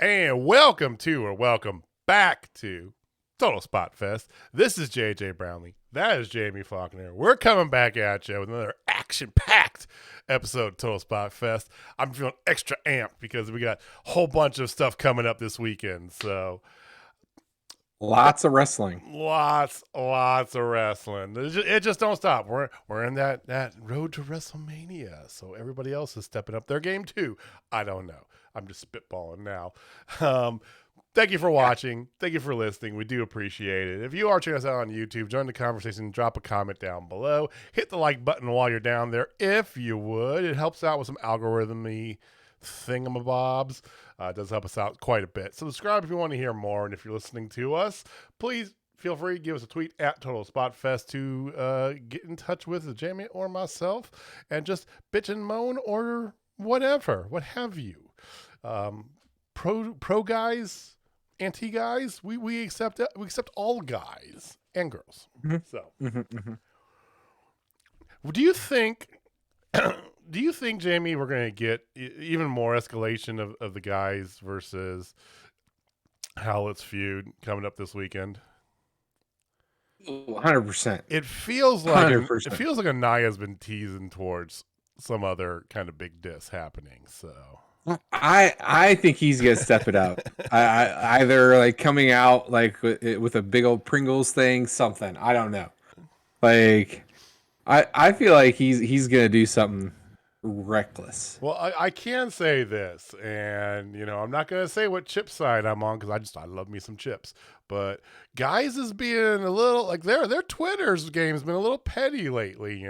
And welcome back to Total Spotfest. This is JJ Brownlee. That is Jamie Faulkner. We're coming back at you with another action-packed episode of Total Spotfest. I'm feeling extra amped because we got a whole bunch of stuff coming up this weekend. So lots of wrestling. Lots of wrestling. It just don't stop. We're in that road to WrestleMania. So everybody else is stepping up their game too. I don't know. I'm just spitballing now. Thank you for watching. Thank you for listening. We do appreciate it. If you are checking us out on YouTube, join the conversation. Drop a comment down below. Hit the like button while you're down there if you would. It helps out with some algorithm-y thingamabobs. It does help us out quite a bit. Subscribe if you want to hear more. And if you're listening to us, please feel free to give us a tweet at Total Spotfest to get in touch with Jamie or myself and just bitch and moan or whatever, what have you. Pro guys, anti guys, we accept all guys and girls. Mm-hmm. So, do you think Jamie, we're going to get even more escalation of the guys versus Howlett's feud coming up this weekend? 100%. It feels like Anaya's been teasing towards some other kind of big diss happening. So I think he's gonna step it up. I either like coming out like with a big old Pringles thing, something. I don't know. Like I feel like he's gonna do something reckless. Well, I can say this, and I'm not gonna say what chip side I'm on because I love me some chips. But guys is being a little like their Twitter's game's been a little petty lately.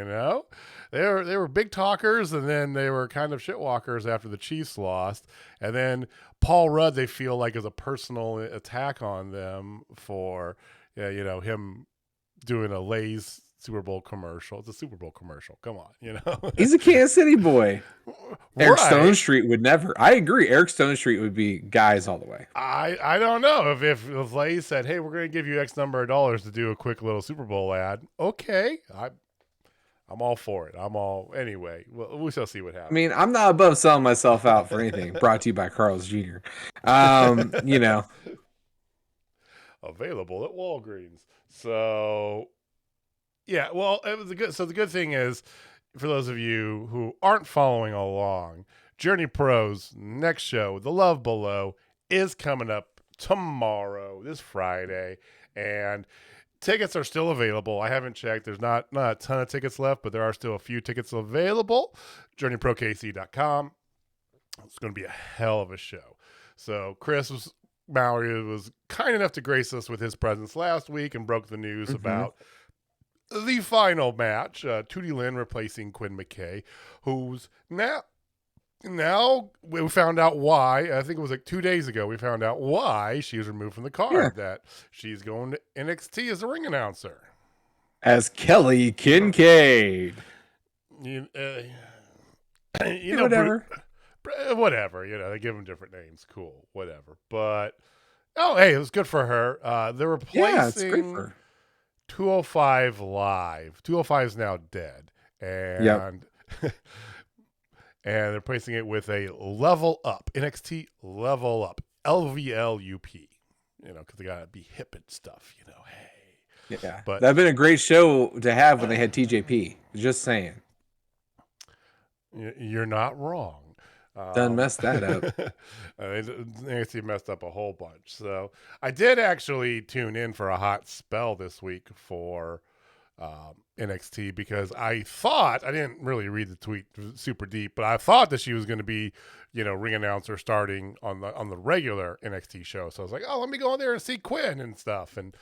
They were big talkers, and then they were kind of shitwalkers after the Chiefs lost. And then Paul Rudd, they feel like is a personal attack on them for him doing a Lay's Super Bowl commercial. It's a Super Bowl commercial. Come on, He's a Kansas City boy. Eric Stone Street would never. I agree. Eric Stone Street would be guys all the way. I don't know if Lay's said, "Hey, we're going to give you X number of dollars to do a quick little Super Bowl ad." Okay, I'm all for it. Anyway. Well, we shall see what happens. I mean, I'm not above selling myself out for anything. Brought to you by Carl's Jr. Available at Walgreens. So, yeah. Well, it was good. So the good thing is, for those of you who aren't following along, Journey Pro's next show, The Love Below, is coming up tomorrow, this Friday, and tickets are still available. I haven't checked. There's not a ton of tickets left, but there are still a few tickets available. JourneyProKC.com. It's going to be a hell of a show. So Chris Mallory was kind enough to grace us with his presence last week and broke the news about the final match. Tootie Lynn replacing Quinn McKay, who's now we found out why. I think it was like 2 days ago. We found out why she was removed from the card. Yeah. That she's going to NXT as a ring announcer, as Kelly Kincaid. Whatever. Whatever. They give them different names. Cool. Whatever. But hey, it was good for her. They're replacing it's great for her. 205 Live. 205 is now dead, and. And they're placing it with a level up, NXT level up, LVLUP, because they got to be hip and stuff, hey. Yeah, but that'd been a great show to have when they had TJP. Just saying. You're not wrong. Done messed that up. NXT messed up a whole bunch. So I did actually tune in for a hot spell this week for NXT because I thought, I didn't really read the tweet super deep, but I thought that she was going to be, ring announcer starting on the regular NXT show. So I was like, oh, let me go on there and see Quinn and stuff. And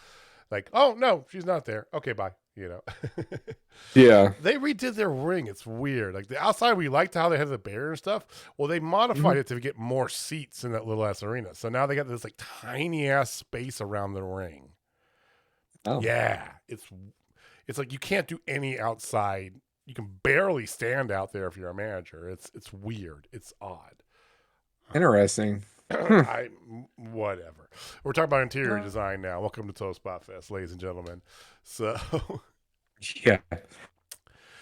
like, oh no, she's not there. Okay, bye. Yeah. They redid their ring. It's weird. Like the outside, we liked how they had the barrier and stuff. Well, they modified it to get more seats in that little ass arena. So now they got this like tiny ass space around the ring. Oh. Yeah. It's like you can't do any outside. You can barely stand out there if you're a manager. It's weird. It's odd. Interesting. Whatever. We're talking about interior design now. Welcome to Total Spotfest, ladies and gentlemen. So, yeah.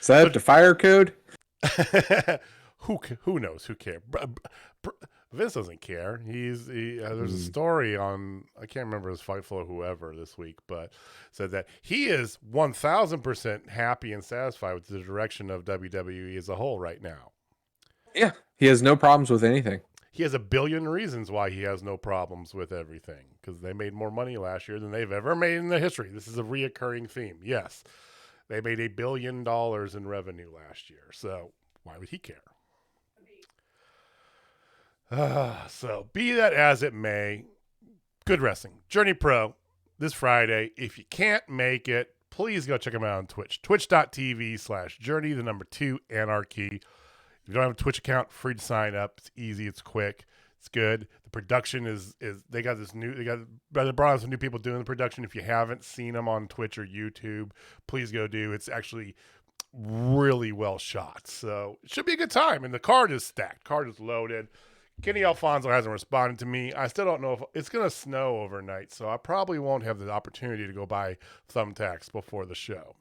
Is that the fire code? Who knows? Who cares? Vince doesn't care. There's a story on, I can't remember his Fightful or whoever this week, but said that he is 1,000% happy and satisfied with the direction of WWE as a whole right now. Yeah, he has no problems with anything. He has a billion reasons why he has no problems with everything, because they made more money last year than they've ever made in the history. This is a reoccurring theme. Yes, they made $1 billion in revenue last year, so why would he care? So be that as it may, good wrestling. Journey Pro this Friday. If you can't make it, please go check them out on Twitch. Twitch.tv/Journey2Anarchy. If you don't have a Twitch account, free to sign up. It's easy. It's quick. It's good. The production is they brought on some new people doing the production. If you haven't seen them on Twitch or YouTube, please go do. It's actually really well shot. So it should be a good time. And the card is stacked. Card is loaded. Kenny Alfonso hasn't responded to me. I still don't know if it's going to snow overnight, so I probably won't have the opportunity to go buy thumbtacks before the show.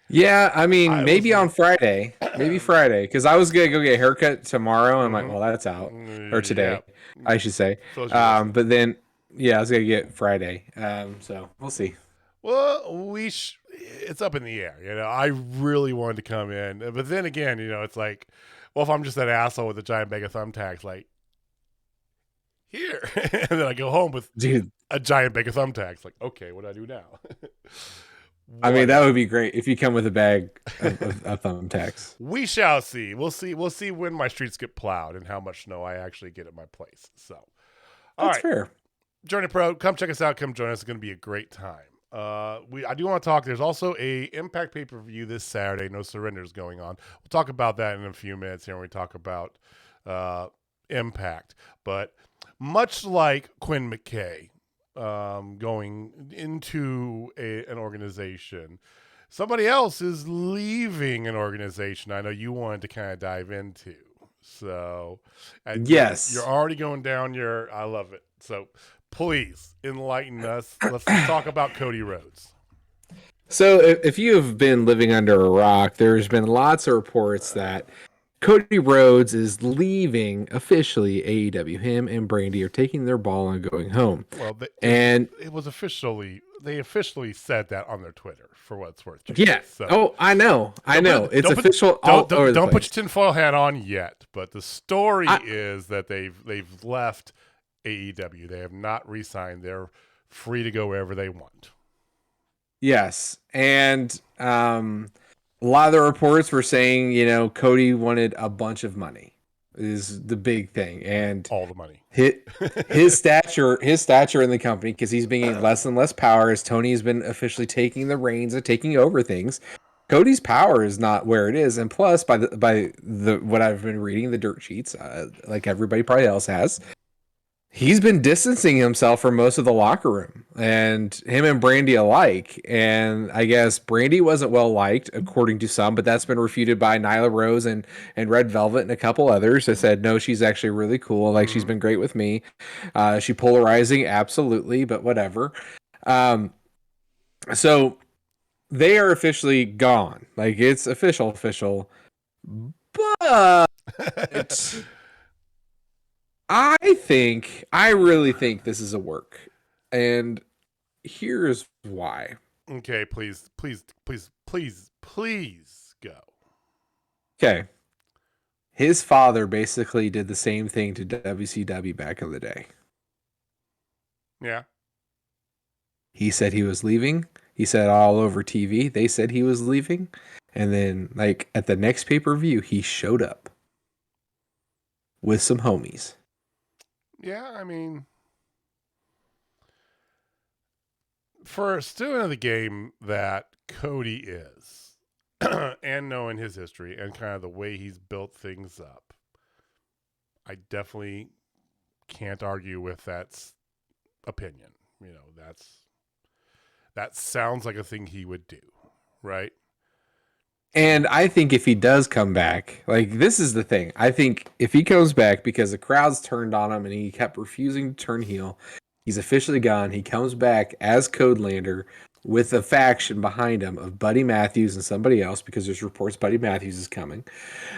Yeah, I mean, maybe on Friday. Maybe Friday. Because I was going to go get a haircut tomorrow. And I'm like, well, that's out. Or today, I should say. But then, I was going to get Friday. So we'll see. Well, it's up in the air. I really wanted to come in. But then again, it's like, well, if I'm just that asshole with a giant bag of thumbtacks, like, here. And then I go home with a giant bag of thumbtacks. Like, okay, what do I do now? I mean, that would be great if you come with a bag of thumbtacks. We shall see. We'll see when my streets get plowed and how much snow I actually get at my place. So, that's fair. Journey Pro, come check us out. Come join us. It's going to be a great time. I do want to talk. There's also a Impact pay-per-view this Saturday. No Surrenders going on. We'll talk about that in a few minutes here when we talk about Impact. But much like Quinn McKay going into an organization, somebody else is leaving an organization. I know you wanted to kind of dive into. So, yes, you're already going down your. I love it. So. Please enlighten us. Let's talk about Cody Rhodes. So if you have been living under a rock, there's been lots of reports that Cody Rhodes is leaving officially AEW. Him and Brandy are taking their ball and going home. Well, they officially said that on their Twitter, for what it's worth. Yeah. So. Oh, I know. It's official. Don't put your tinfoil hat on yet, but the story is that they've left AEW. They have not re-signed. They're free to go wherever they want. Yes. And a lot of the reports were saying, Cody wanted a bunch of money is the big thing. And all the money. His stature in the company, because he's being less and less power as Tony's been officially taking the reins and taking over things. Cody's power is not where it is. And plus, by the what I've been reading, the dirt sheets, like everybody probably else has, he's been distancing himself from most of the locker room, and him and Brandy alike. And I guess Brandy wasn't well liked, according to some, but that's been refuted by Nyla Rose and Red Velvet and a couple others that said, no, she's actually really cool. Like, she's been great with me. She polarizing, absolutely, but whatever. So they are officially gone. Like, it's official. But I really think this is a work. And here's why. Okay, please go. Okay. His father basically did the same thing to WCW back in the day. Yeah. He said he was leaving. He said all over TV. They said he was leaving. And then, like, at the next pay-per-view, he showed up with some homies. Yeah, I mean, for a student of the game that Cody is, and knowing his history and kind of the way he's built things up, I definitely can't argue with that opinion. That sounds like a thing he would do, right? And I think if he does come back, like, this is the thing. I think if he comes back because the crowd's turned on him and he kept refusing to turn heel, he's officially gone. He comes back as Codelander with a faction behind him of Buddy Matthews and somebody else, because there's reports Buddy Matthews is coming.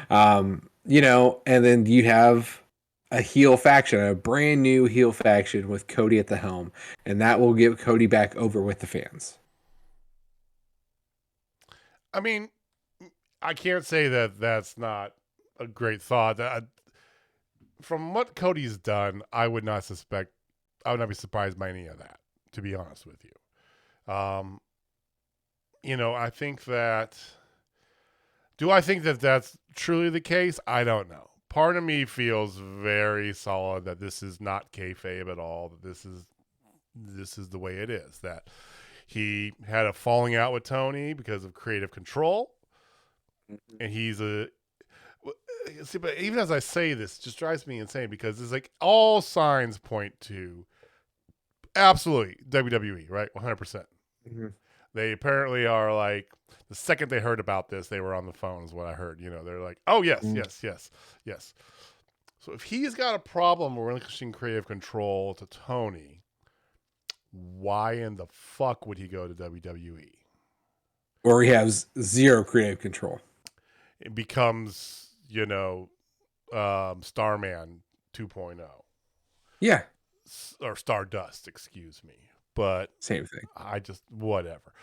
And then you have a heel faction, a brand new heel faction with Cody at the helm, and that will get Cody back over with the fans. I mean, I can't say that that's not a great thought. From what Cody's done, I would not be surprised by any of that, to be honest with you. I think that. Do I think that that's truly the case? I don't know. Part of me feels very solid that this is not kayfabe at all. That this is the way it is. That he had a falling out with Tony because of creative control, and he's a. See, but even as I say this, it just drives me insane because it's like all signs point to absolutely WWE, right? 100%. Mm-hmm. They apparently are like, the second they heard about this, they were on the phone, is what I heard. They're like, oh, yes, yes. So if he's got a problem relinquishing creative control to Tony, why in the fuck would he go to WWE? Or he has zero creative control. It becomes, Starman 2.0. Yeah. Or Stardust, excuse me. But same thing. I just, whatever.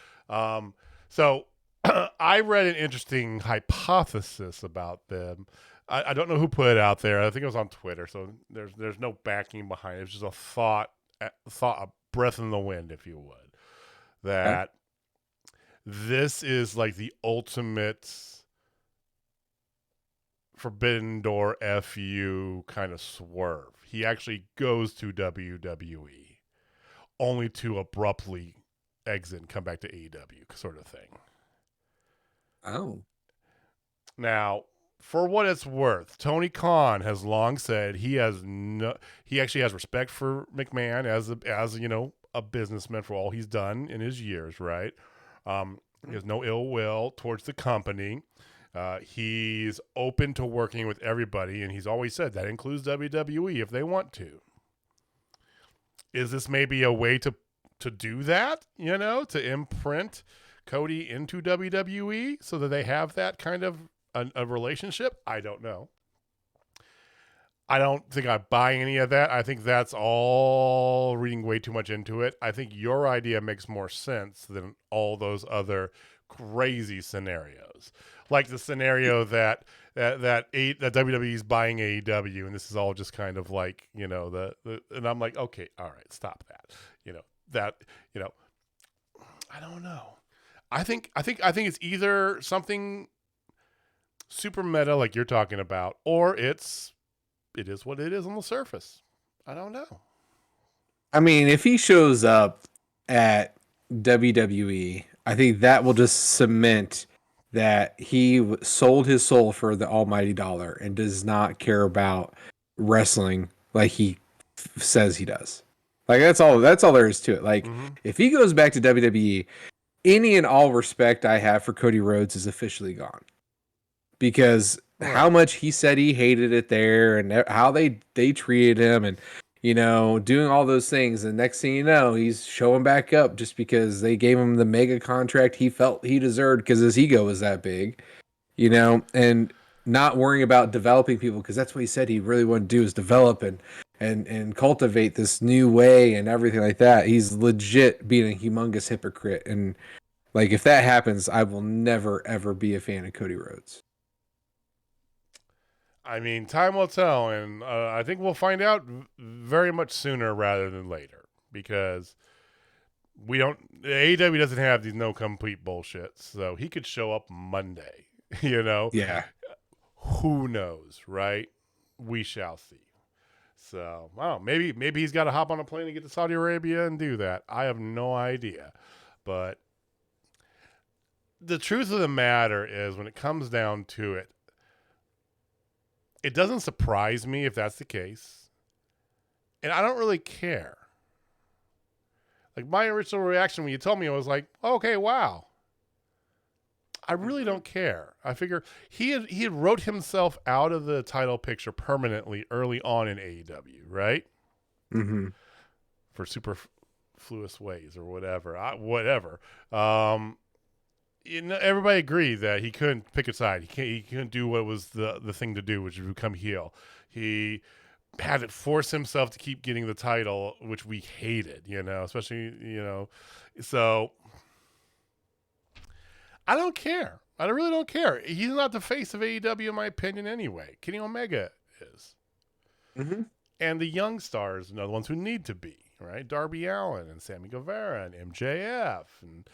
So I read an interesting hypothesis about them. I don't know who put it out there. I think it was on Twitter. So there's no backing behind it. It's just a thought, a breath in the wind, if you would, that this is like the ultimate Forbidden Door FU kind of swerve. He actually goes to WWE only to abruptly exit and come back to AEW sort of thing. Oh. Now, for what it's worth, Tony Khan has long said he actually has respect for McMahon as a businessman for all he's done in his years, right? He has no ill will towards the company. He's open to working with everybody, and he's always said that includes WWE if they want to. Is this maybe a way to do that, to imprint Cody into WWE so that they have that kind of a relationship? I don't know. I don't think I buy any of that. I think that's all reading way too much into it. I think your idea makes more sense than all those other crazy scenarios. Like the scenario that WWE is buying AEW, and this is all just kind of like, and I'm like, okay, all right, stop that. I don't know. I think it's either something super meta like you're talking about, or it is what it is on the surface. I don't know. I mean, if he shows up at WWE, I think that will just cement that he sold his soul for the almighty dollar and does not care about wrestling like he says he does. Like that's all there is to it. Like if he goes back to WWE, any and all respect I have for Cody Rhodes is officially gone. Because how much he said he hated it there and how they treated him and doing all those things, and next thing you know, he's showing back up just because they gave him the mega contract he felt he deserved because his ego was that big, and not worrying about developing people because that's what he said he really wanted to do is develop and cultivate this new way and everything like that. He's legit being a humongous hypocrite, and like if that happens, I will never ever be a fan of Cody Rhodes. I mean, time will tell, and I think we'll find out very much sooner rather than later because AEW doesn't have these no complete bullshit, so he could show up Monday, Yeah. Who knows, right? We shall see. So, wow, maybe he's got to hop on a plane and get to Saudi Arabia and do that. I have no idea, but the truth of the matter is when it comes down to it, it doesn't surprise me if that's the case. And I don't really care. Like my original reaction when you told me, I was like, okay, wow. I really don't care. I figure he had wrote himself out of the title picture permanently early on in AEW, right? Mm-hmm. For superfluous ways or whatever. Everybody agreed that he couldn't pick a side. He couldn't do what was the thing to do, which was become heel. He had it force himself to keep getting the title, which we hated, especially, so I don't care. I really don't care. He's not the face of AEW in my opinion anyway. Kenny Omega is. Mm-hmm. And the young stars are the ones who need to be, right? Darby Allin and Sammy Guevara and MJF. And,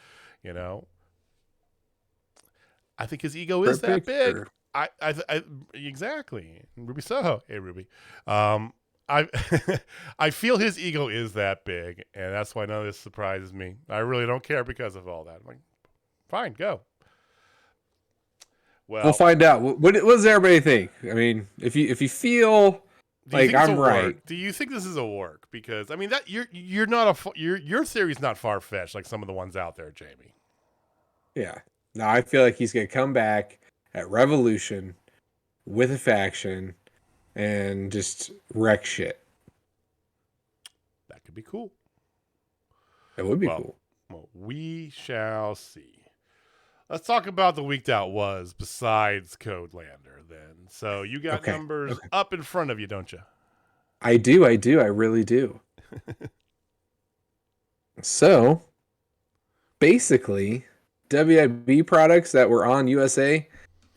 I think his ego is that big. I exactly. Ruby Soho. Hey, Ruby. I I feel his ego is that big, and that's why none of this surprises me. I really don't care because of all that. I'm like, fine, go. Well, we'll find out. What does everybody think? I mean, if you feel like I'm right, do you think this is a work? Because I mean that you're not your theory's not far fetched like some of the ones out there, Jamie. Yeah. No, I feel like he's gonna come back at Revolution with a faction and just wreck shit. That could be cool. It would be cool. Well, we shall see. Let's talk about the week that was besides Code Lander then. So you got numbers up in front of you, don't you? I do. I really do. So basically, WWE products that were on USA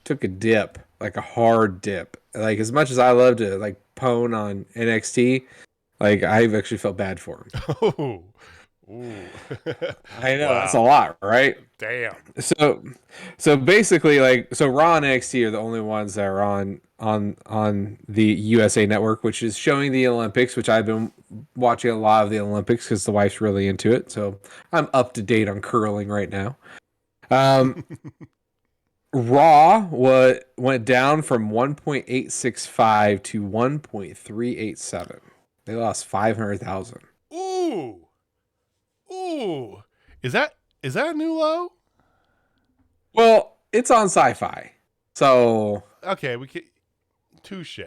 took a dip, like a hard dip. Like as much as I love to like pwn on NXT, like I've actually felt bad for him. Oh. Ooh. I know that's a lot, right? Damn. So basically, Raw and NXT are the only ones that are on the USA Network, which is showing the Olympics. Which I've been watching a lot of the Olympics because the wife's really into it. So I'm up to date on curling right now. Raw went down from 1.865 to 1.387. They lost 500,000. Ooh. Is that a new low? Well, it's on Sci-Fi. So okay, we can touche.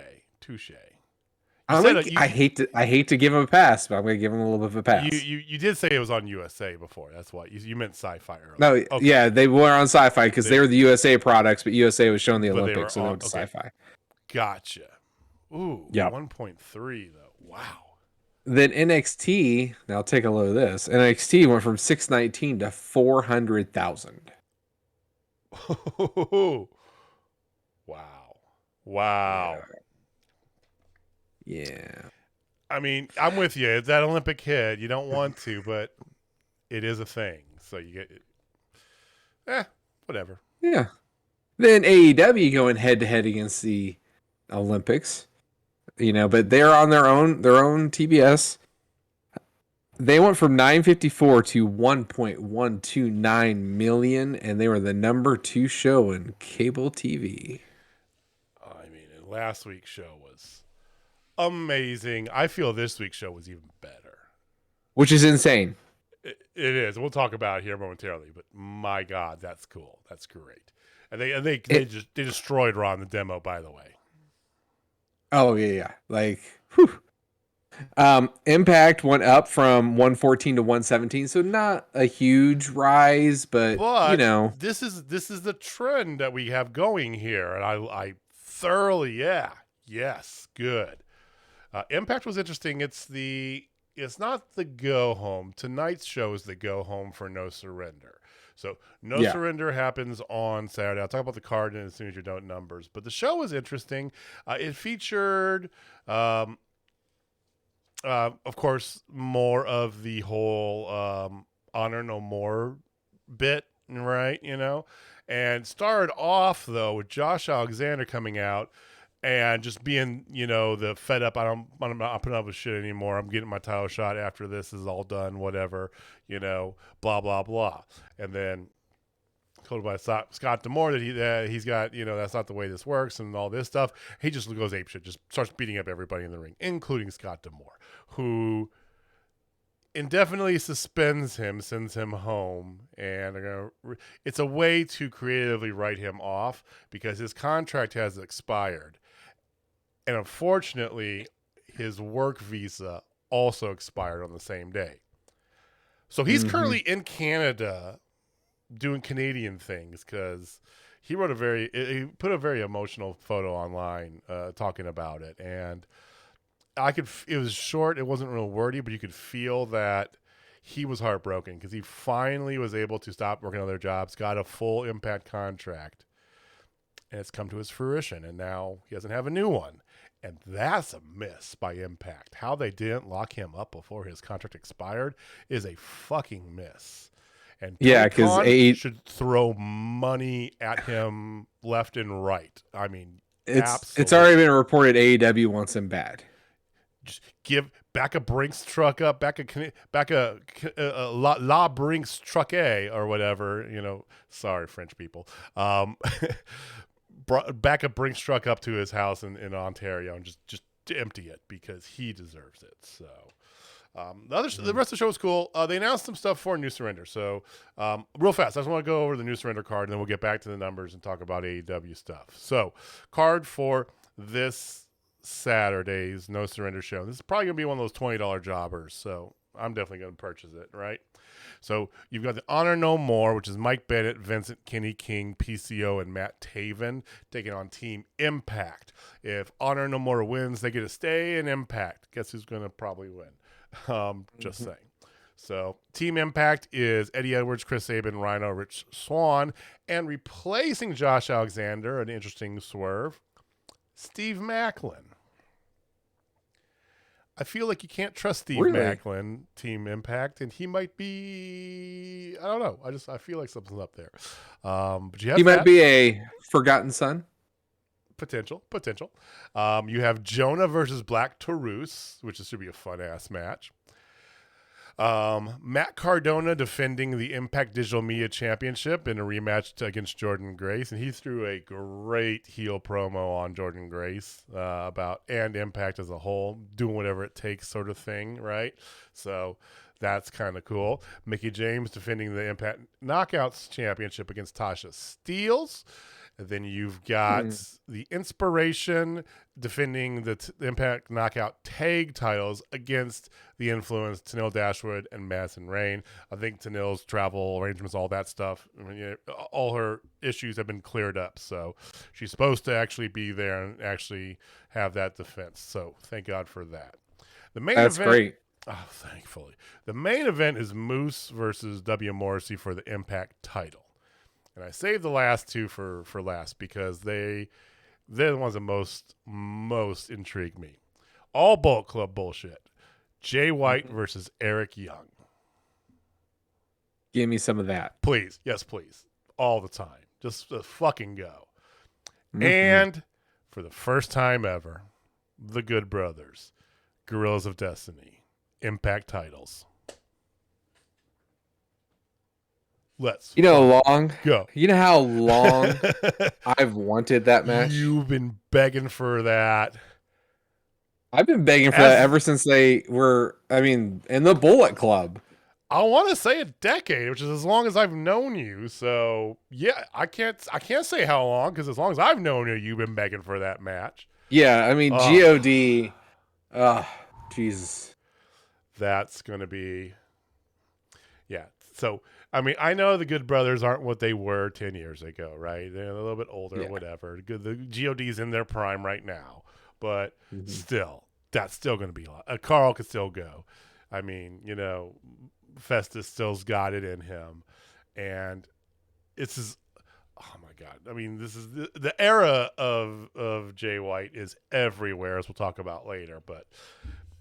I hate to give him a pass, but I'm going to give him a little bit of a pass. You did say it was on USA before. That's why you meant Sci-Fi earlier. No, okay. Yeah, they were on Sci-Fi because they were the USA products, but USA was showing the Olympics, so they went to Sci-Fi. Gotcha. Ooh, yeah, 1.3 though. Wow. Then NXT. Now take a look at this. NXT went from 619 to 400,000. Wow. Yeah. I mean, I'm with you. It's that Olympic hit. You don't want to, but it is a thing. So you get whatever. Yeah. Then AEW going head to head against the Olympics. But they're on their own TBS. They went from 954 to 1.129 million, and they were the number 2 show in cable TV. I mean, last week's show was amazing. I feel this week's show was even better. Which is insane. It is. We'll talk about it here momentarily, but my God, that's cool. That's great. And they destroyed Raw in the demo, by the way. Oh yeah. Like, whew. Impact went up from 114 to 117, so not a huge rise, but this is the trend that we have going here, and I thoroughly yes, good. Impact was interesting. It's not the go home. Tonight's show is the go home for No Surrender. So No Surrender happens on Saturday. I'll talk about the card as soon as you're done numbers. But the show was interesting. It featured, of course, more of the whole Honor No More bit, right? And started off, though, with Josh Alexander coming out and just being, the fed up. I'm not putting up with shit anymore. I'm getting my title shot after this is all done, whatever, blah, blah, blah. And then told by Scott D'Amore that he's got, that's not the way this works and all this stuff. He just goes apeshit, just starts beating up everybody in the ring, including Scott D'Amore, who indefinitely suspends him, sends him home, and it's a way to creatively write him off because his contract has expired. And unfortunately, his work visa also expired on the same day. So he's currently in Canada doing Canadian things because he put a very emotional photo online talking about it. And It was short. It wasn't real wordy, but you could feel that he was heartbroken because he finally was able to stop working other jobs, got a full Impact contract, and it's come to his fruition. And now he doesn't have a new one. And that's a miss by Impact. How they didn't lock him up before his contract expired is a fucking miss. And Yeah, Tony because Khan should throw money at him left and right. I mean, it's absolutely. already been reported AEW wants him bad. Just back a Brinks truck up, back a La Brinks truck A or whatever. Sorry, French people. Back a Brinks truck up to his house in Ontario and just empty it because he deserves it. So. The rest of the show was cool. They announced some stuff for New Surrender. So, real fast, I just want to go over the New Surrender card, and then we'll get back to the numbers and talk about AEW stuff. So, card for this Saturday's No Surrender show. This is probably going to be one of those $20 jobbers, so I'm definitely going to purchase it, right? So, you've got the Honor No More, which is Mike Bennett, Vincent Kenny King, PCO, and Matt Taven taking on Team Impact. If Honor No More wins, they get to stay in Impact. Guess who's going to probably win? Just saying. So Team Impact is Eddie Edwards, Chris Sabin, Rhino, Rich Swann, and replacing Josh Alexander, an interesting swerve, Steve Macklin. I feel like you can't trust Steve Macklin, Team Impact, and he might be, I don't know. I feel like something's up there. But you have he might be a forgotten son. Potential. You have Jonah versus Black Taurus, which should be a fun-ass match. Matt Cardona defending the Impact Digital Media Championship in a rematch against Jordan Grace, and he threw a great heel promo on Jordan Grace and Impact as a whole, doing whatever it takes sort of thing, right? So that's kind of cool. Mickie James defending the Impact Knockouts Championship against Tasha Steelz. And then you've got the Inspiration defending the Impact Knockout Tag titles against the Influence, Tenille Dashwood and Madison Rayne. I think Tenille's travel arrangements, all that stuff, all her issues have been cleared up. So she's supposed to actually be there and actually have that defense. So thank God for that. That's great. Oh, thankfully. The main event is Moose versus W. Morrissey for the Impact title. And I saved the last two for last because they're the ones that most intrigue me. All Bullet Club bullshit. Jay White versus Eric Young. Give me some of that. Please. Yes, please. All the time. Just fucking go. And for the first time ever, the Good Brothers, Guerrillas of Destiny, Impact titles. Let's go. You know how long I've wanted that match? You've been begging for that. I've been begging for that ever since they were, in the Bullet Club. I want to say a decade, which is as long as I've known you. So, yeah, I can't say how long, because as long as I've known you, you've been begging for that match. Yeah, GOD. Jesus. That's going to be... Yeah, so... I know the Good Brothers aren't what they were 10 years ago, right? They're a little bit older, whatever. The GOD's in their prime right now. But still, that's still going to be a lot. Carl could still go. Festus still's got it in him. And it's just, oh my God. This is the era of Jay White is everywhere, as we'll talk about later. But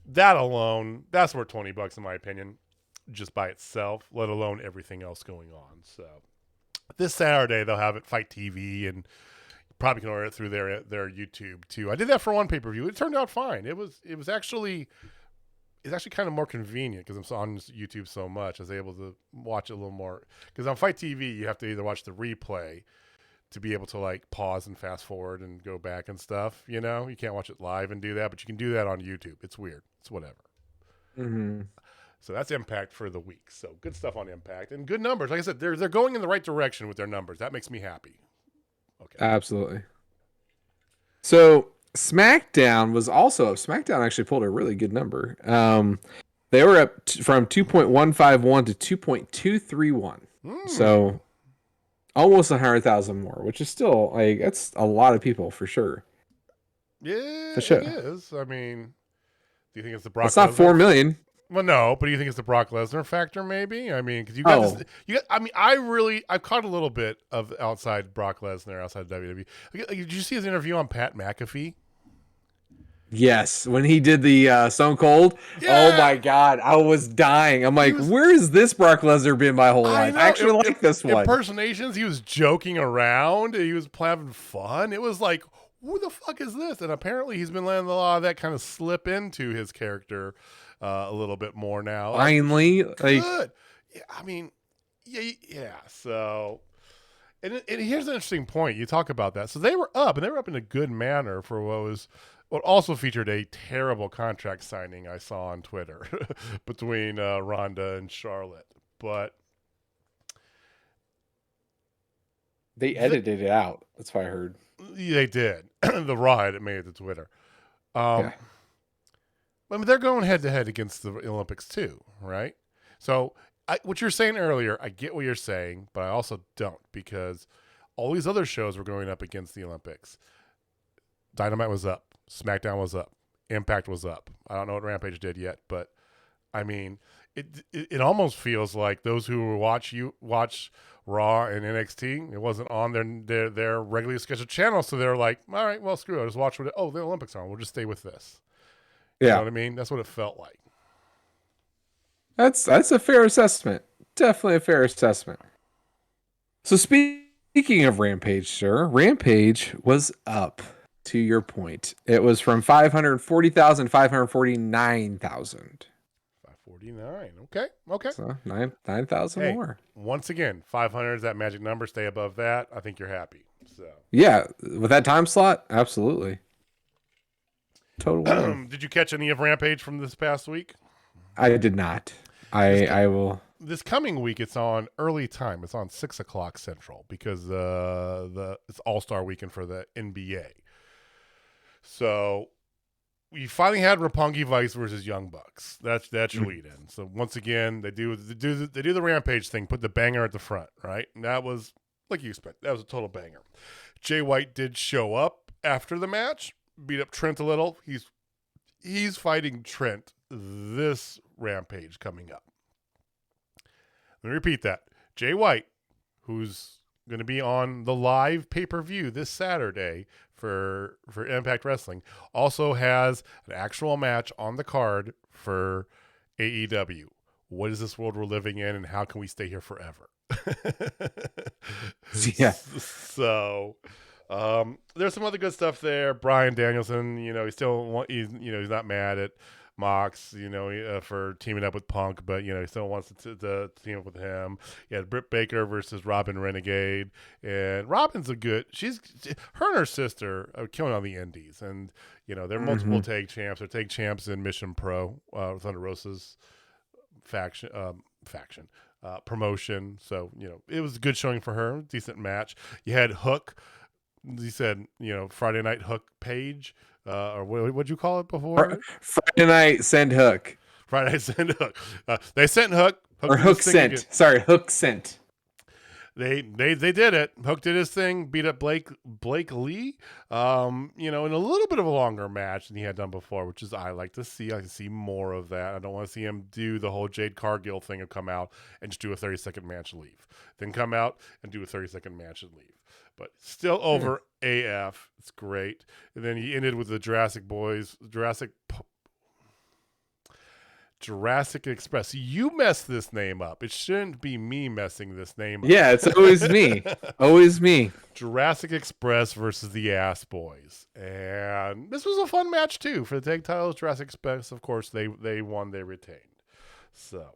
that alone, that's worth $20 in my opinion. Just by itself, let alone everything else going on. So this Saturday they'll have it Fight TV, and you probably can order it through their YouTube too. I did that for one pay-per-view. It turned out fine. It was actually kind of more convenient because I'm on YouTube so much. I was able to watch it a little more, because on Fight TV you have to either watch the replay to be able to pause and fast forward and go back and stuff. You can't watch it live and do that, but you can do that on YouTube. It's weird. It's whatever. So that's Impact for the week. So good stuff on Impact and good numbers. Like I said, they're going in the right direction with their numbers. That makes me happy. Okay. Absolutely. So SmackDown was also up. SmackDown actually pulled a really good number. They were up from 2.151 to 2.231. So almost 100,000 more, which is still that's a lot of people for sure. Yeah, for sure. It is. Do you think it's the Brock? It's not Lesnar? 4 million. Well, no, but do you think it's the Brock Lesnar factor? Maybe. I mean, because you got this. You got. I mean, I've caught a little bit of outside Brock Lesnar, outside WWE. Did you see his interview on Pat McAfee? Yes, when he did the Stone Cold. Yeah! Oh my God, I was dying. I'm like, where has this Brock Lesnar been my whole life? I actually like this one. Impersonations. He was joking around. He was having fun. It was like, who the fuck is this? And apparently, he's been letting a lot of that kind of slip into his character a little bit more now. Finally, good. Yeah, I mean, yeah. So, and here's an interesting point. You talk about that. So they were up, and they were up in a good manner for what also featured a terrible contract signing I saw on Twitter between Ronda and Charlotte. But they edited it out. That's what I heard. They did. The Raw made it to Twitter. Yeah. I mean, they're going head to head against the Olympics too, right? So what you're saying earlier, I get what you're saying, but I also don't, because all these other shows were going up against the Olympics. Dynamite was up. SmackDown was up. Impact was up. I don't know what Rampage did yet, but I mean, it almost feels like those who watch Raw and NXT, it wasn't on their regularly scheduled channel, so they're like, all right, well, screw it, I'll just watch the Olympics are on. We'll just stay with this. Yeah. You know what I mean? That's what it felt like. That's a fair assessment. Definitely a fair assessment. So speaking of Rampage, sir, Rampage was up. To your point, it was from 540,000 to 549,000. 549. Okay. So 9,000 more. Once again, 500 is that magic number. Stay above that. I think you're happy. So yeah, with that time slot, absolutely. Totally. Did you catch any of Rampage from this past week? I did not. I will. This coming week, it's on early time. It's on 6:00 Central because it's All-Star Weekend for the NBA. So we finally had Roppongi Vice versus Young Bucks. That's your lead in. So once again, they do the Rampage thing, put the banger at the front, right? And that was like you expect. That was a total banger. Jay White did show up after the match, beat up Trent a little. He's fighting Trent this Rampage coming up. Let me repeat that. Jay White, who's going to be on the live pay-per-view this Saturday for Impact Wrestling, also has an actual match on the card for AEW. What is this world we're living in, and how can we stay here forever? Yeah. So there's some other good stuff there. Bryan Danielson, he's not mad at Mox, for teaming up with Punk, but he still wants to team up with him. You had Britt Baker versus Robin Renegade, and Robin's her and her sister are killing on the indies, and they're multiple tag champs. They're tag champs in Mission Pro, Thunder Rosa's faction promotion. So it was a good showing for her. Decent match. You had Hook. You said Friday Night Hook Page. Or what'd you call it before? Friday Night Send Hook. Friday Night Send Hook. They sent Hook. Or Hook Sent. Sorry, Hook Sent. They did it. Hook did his thing, beat up Blake Lee, in a little bit of a longer match than he had done before, which is I like to see. I can see more of that. I don't want to see him do the whole Jade Cargill thing of come out and just do a 30-second match and leave. Then come out and do a 30-second match and leave. But still over AF. It's great. And then he ended with the Jurassic Express. You messed this name up. It shouldn't be me messing this name up. Yeah, it's always me. Always me. Jurassic Express versus the Ass Boys. And this was a fun match, too. For the tag titles, Jurassic Express, of course, they won. They retained. So,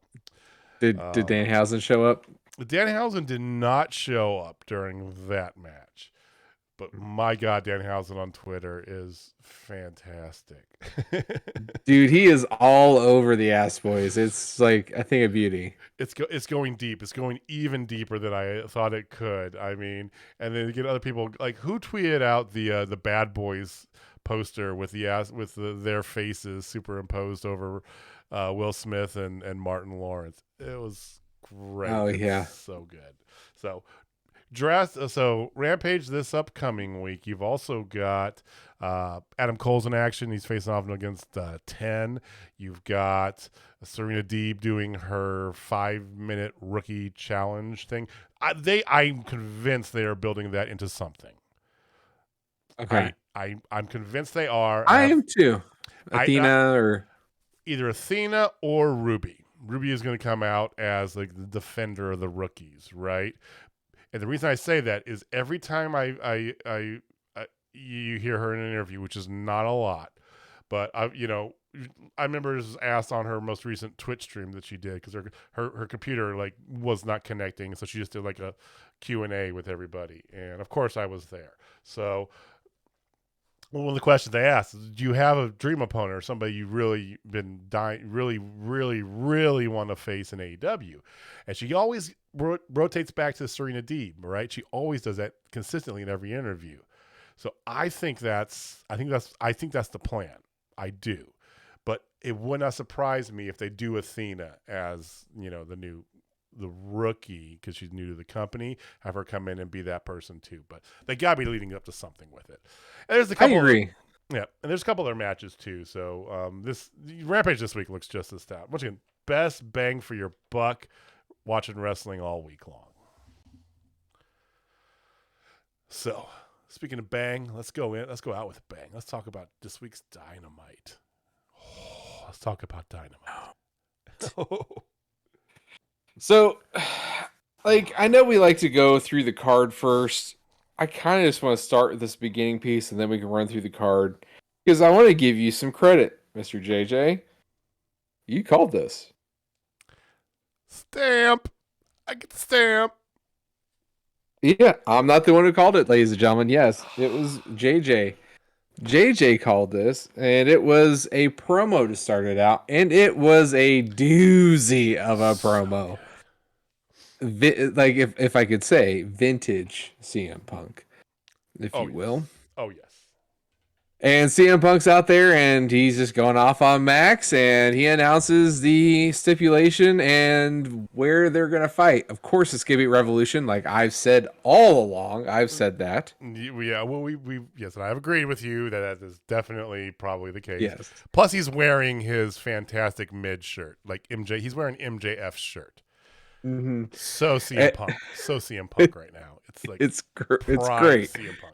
Did Danhausen show up? Danhausen did not show up during that match. But my God, Danhausen on Twitter is fantastic. Dude, he is all over the Ass Boys. It's like a thing of beauty. It's going deep. It's going even deeper than I thought it could. I mean, and then you get other people like who tweeted out the Bad Boys poster with their faces superimposed over Will Smith and Martin Lawrence. It was great. Oh yeah, so good. So Rampage this upcoming week. You've also got Adam Cole's in action. He's facing off against 10. You've got Serena Deeb doing her 5-minute rookie challenge thing. I'm convinced they are building that into something. Okay. I'm convinced they are. I am too. Athena or either Athena or Ruby. Ruby is going to come out as like the defender of the rookies, right? And the reason I say that is every time you hear her in an interview, which is not a lot, but I remember it was asked on her most recent Twitch stream that she did because her computer like was not connecting, so she just did like a Q&A with everybody, and of course I was there. So one of the questions they asked is, do you have a dream opponent or somebody you really been really want to face in AEW? And she always rotates back to Serena Deeb, right? She always does that consistently in every interview. So I think that's the plan. I do. But it would not surprise me if they do Athena as, the rookie, because she's new to the company, have her come in and be that person too. But they got to be leading up to something with it. And there's a couple. I agree. And there's a couple other matches too. So this Rampage this week looks just as stout. Once again, best bang for your buck watching wrestling all week long. So speaking of bang, let's go out with a bang. Let's talk about this week's Dynamite. Let's talk about Dynamite. So, like, I know we like to go through the card first. I kind of just want to start with this beginning piece, and then we can run through the card. Because I want to give you some credit, Mr. JJ. You called this. Stamp. I get the stamp. Yeah, I'm not the one who called it, ladies and gentlemen. Yes, it was JJ. JJ called this, and it was a promo to start it out, and it was a doozy of a promo. Like, if I could say, vintage CM Punk, if you will. Oh, yes. And CM Punk's out there, and he's just going off on Max, and he announces the stipulation and where they're going to fight. Of course, it's going to be Revolution, like I've said all along. I've said that. Yeah, well, yes, and I've agreed with you that is definitely probably the case. Yes. Plus, he's wearing his fantastic mid shirt, like MJ. He's wearing MJF's shirt. Mm-hmm. So CM Punk, right now. It's like it's great. CM Punk.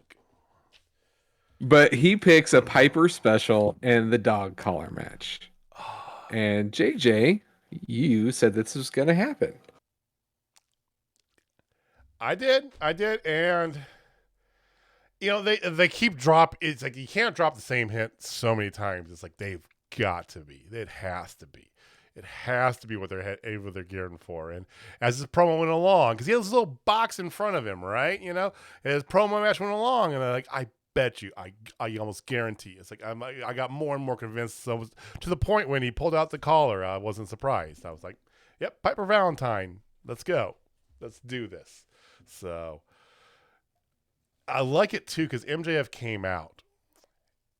But he picks a Piper special and the dog collar match. And JJ, you said this was going to happen. I did, and they keep drop. It's like you can't drop the same hint so many times. It's like they've got to be. It has to be. It has to be what they're gearing for. And as his promo went along, because he has this little box in front of him, right? And his promo match went along, and I bet you, I almost guarantee. It's like I got more and more convinced. So to the point when he pulled out the collar, I wasn't surprised. I was like, "Yep, Piper Valentine, let's go, let's do this." So I like it too because MJF came out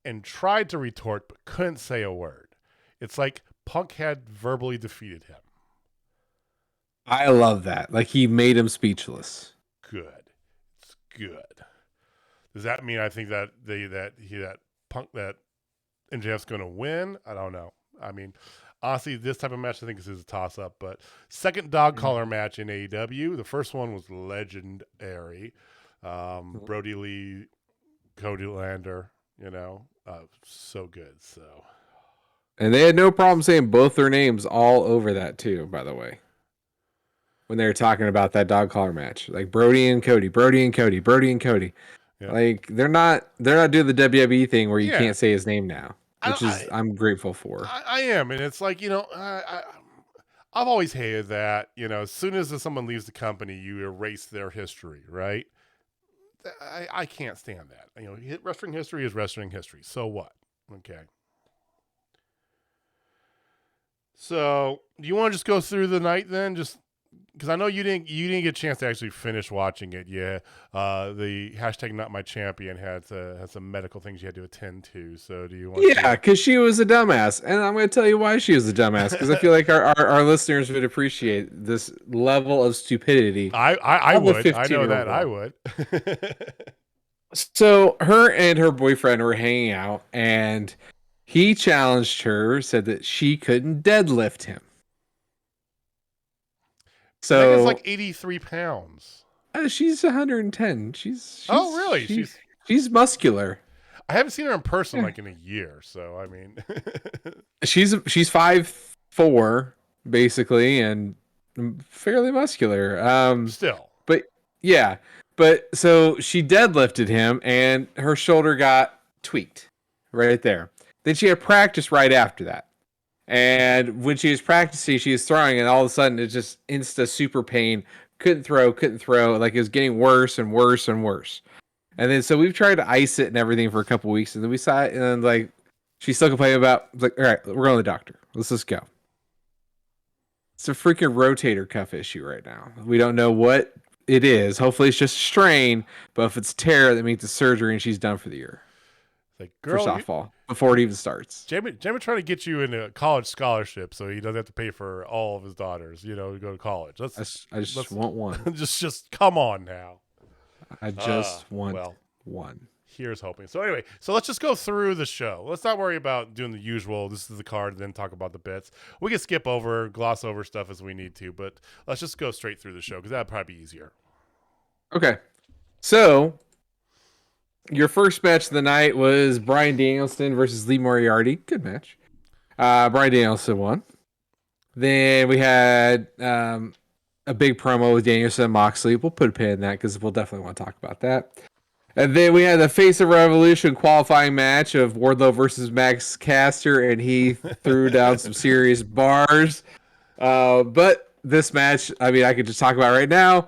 and tried to retort but couldn't say a word. It's like Punk had verbally defeated him. I love that. Like, he made him speechless. Good. It's good. Does that mean I think that that MJF's going to win? I don't know. I mean, honestly, this type of match I think is a toss-up. But second dog collar match in AEW. The first one was legendary. Brody Lee, Cody Lander. So good. So. And they had no problem saying both their names all over that too, by the way. When they were talking about that dog collar match. Like Brody and Cody, Brody and Cody, Brody and Cody. Yeah. Like they're not doing the WWE thing where you can't say his name now. Which I'm grateful for. I am, and it's like, I've always hated that, as soon as someone leaves the company, you erase their history, right? I can't stand that. Wrestling history is wrestling history. So what? Okay. So, do you want to just go through the night then? Just because I know you didn't get a chance to actually finish watching it. Yeah, the hashtag Not My Champion had some medical things you had to attend to. So, do you want? Yeah, because she was a dumbass, and I'm going to tell you why she was a dumbass. Because I feel like our listeners would appreciate this level of stupidity. I would. I know that I would. So her and her boyfriend were hanging out, and he challenged her, said that she couldn't deadlift him. Megan's like So 83 pounds. she's 110. Oh, really? She's muscular. I haven't seen her in person Yeah. like in a year, so I mean, She's 5'4", basically, and fairly muscular. still. But yeah, but so she deadlifted him, and her shoulder got tweaked right there. Then she had practice right after that. And when she was practicing, she was throwing, and all of a sudden, it just insta super pain. Couldn't throw. Like it was getting worse and worse and worse. And then so we've tried to ice it and everything for a couple weeks, and then we saw it, and then like she's still complaining about like, all right, we're going to the doctor. Let's just go. It's a freaking rotator cuff issue right now. We don't know what it is. Hopefully, it's just a strain, but if it's tear, that means it's surgery, and she's done for the year. Like, For girl, softball before it even starts. Jamie trying to get you into a college scholarship so he doesn't have to pay for all of his daughters, to go to college. I just want one. just come on now. I just want one. Here's hoping. So anyway, let's just go through the show. Let's not worry about doing the usual. This is the card, and then talk about the bits. We can gloss over stuff as we need to, but let's just go straight through the show because that'd probably be easier. Okay. So, your first match of the night was Bryan Danielson versus Lee Moriarty. Good match. Bryan Danielson won. Then we had a big promo with Danielson and Moxley. We'll put a pin in that because we'll definitely want to talk about that. And then we had the Face of Revolution qualifying match of Wardlow versus Max Caster, and he threw down some serious bars. But this match, I mean, I could just talk about right now.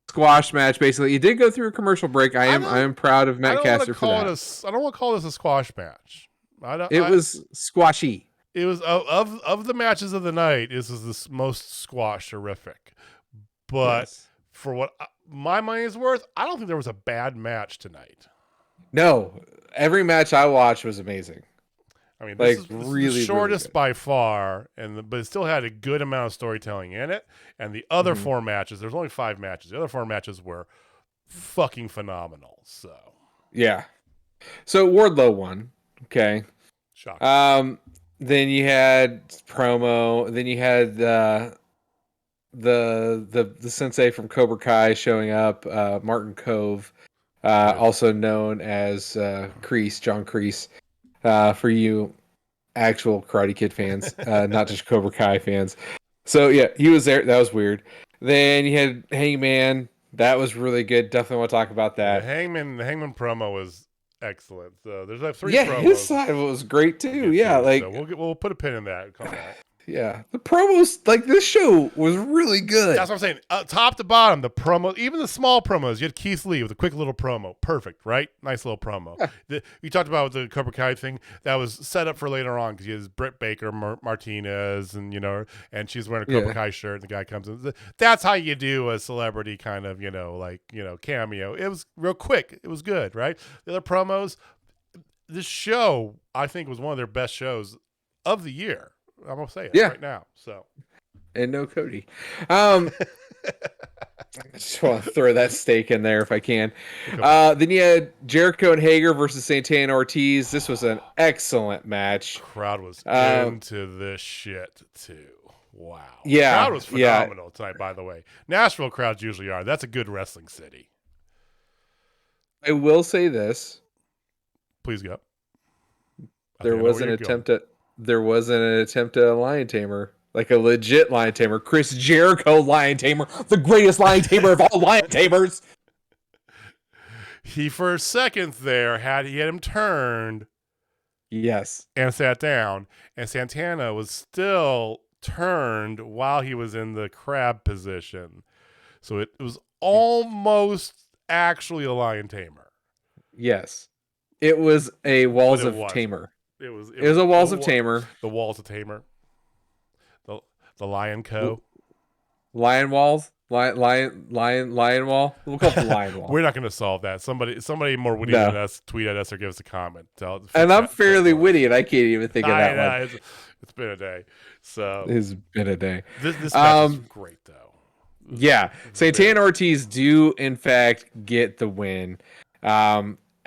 Squash match, basically. It did go through a commercial break. I am proud of Matt Caster for that. I don't want to call this a squash match. It was squashy. It was of the matches of the night. This is the most squash terrific. But Yes. for what my money is worth, I don't think there was a bad match tonight. No, every match I watched was amazing. I mean, Like, this is really, the shortest really good. by far, but it still had a good amount of storytelling in it. And the other Mhm. 4 matches, there's only 5 matches. The other 4 matches were fucking phenomenal. So Yeah. So Wardlow won. Okay. shocking. Then you had promo. Then you had the sensei from Cobra Kai showing up, Martin Cove, also known as Kreese, John Kreese, for you actual Karate Kid fans, not just Cobra Kai fans. So yeah, he was there. That was weird. Then you had Hangman. That was really good. Definitely want to talk about that. The Hangman promo was excellent. So there's like 3 Yeah, promos. his side was great too. Yeah, like so we'll put a pin in that. Come back. yeah, the promos, like this show was really good. That's what I'm saying. Top to bottom, the promo, even the small promos. You had Keith Lee with a quick little promo. Perfect, right? Nice little promo. You talked about the Cobra Kai thing. That was set up for later on because you had Britt Baker, Martinez, and and she's wearing a Cobra Kai shirt. And the guy comes in. That's how you do a celebrity kind of, cameo. It was real quick. It was good, right? The other promos. This show, I think, was one of their best shows of the year. I'm gonna say it right now. So, and no Cody. I just want to throw that stake in there if I can. Then you had Jericho and Hager versus Santana Ortiz. This was an excellent match. Crowd was into this shit too. Wow. Yeah, crowd was phenomenal tonight. By the way, Nashville crowds usually are. That's a good wrestling city. I will say this. Please go. There was an attempt at a lion tamer, like a legit lion tamer, Chris Jericho lion tamer, the greatest lion tamer of all lion tamers. He for seconds there had him turned, yes, and sat down, and Santana was still turned while he was in the crab position, so it was almost actually a lion tamer. Yes, it was a walls of tamer. It was a walls of tamer. The walls of tamer. The lion co. Lion walls. Lion wall. We'll call it the lion wall. We're not going to solve that. Somebody more witty than us tweet at us or give us a comment. And I'm fairly witty, and I can't even think of that one. It's been a day. So it's been a day. This match is great though. Yeah, Santana Ortiz do in fact get the win.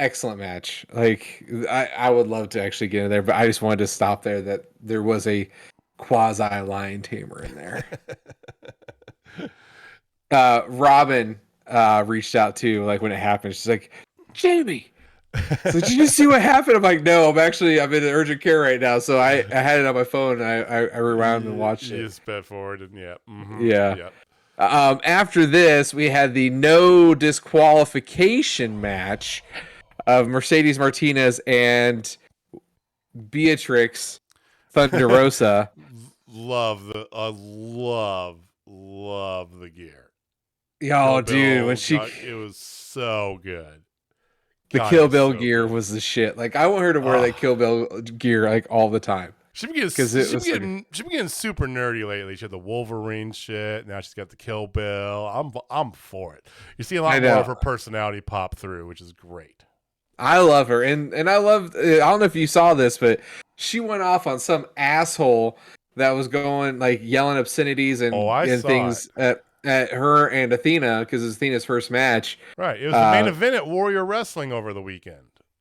excellent match. Like I would love to actually get in there, but I just wanted to stop there that there was a quasi lion tamer in there. Robin reached out too, like when it happened. She's like, Jamie. So did you just see what happened? I'm like, no, I'm in urgent care right now. So I had it on my phone and I rewound and watched it. You sped forward and Yeah. Yep. After this, we had the no disqualification match of Mercedes Martinez and Beatrix Thunder Rosa. love the gear. Yo, dude, when it was so good. The Kill Bill gear was the shit. Like I want her to wear that Kill Bill gear like all the time. She's been getting super nerdy lately. She had the Wolverine shit. Now she's got the Kill Bill. I'm for it. You see a lot more of her personality pop through, which is great. I love her, and I love. I don't know if you saw this, but she went off on some asshole that was going like yelling obscenities and things at her and Athena because it's Athena's first match. Right. It was the main event at Warrior Wrestling over the weekend.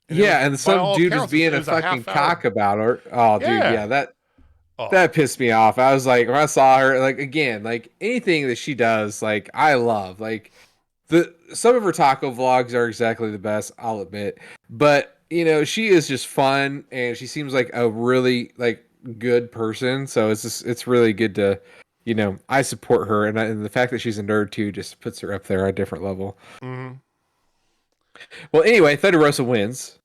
And some dude was being a fucking cock about her. Oh, dude, that pissed me off. I was like, when I saw her, like again, like anything that she does, like I love. Like some of her taco vlogs are exactly the best, I'll admit. But she is just fun, and she seems like a really like good person. So it's really good to. I support her, and the fact that she's a nerd too just puts her up there at a different level. Mm-hmm. Well, anyway, Thunder Rosa wins,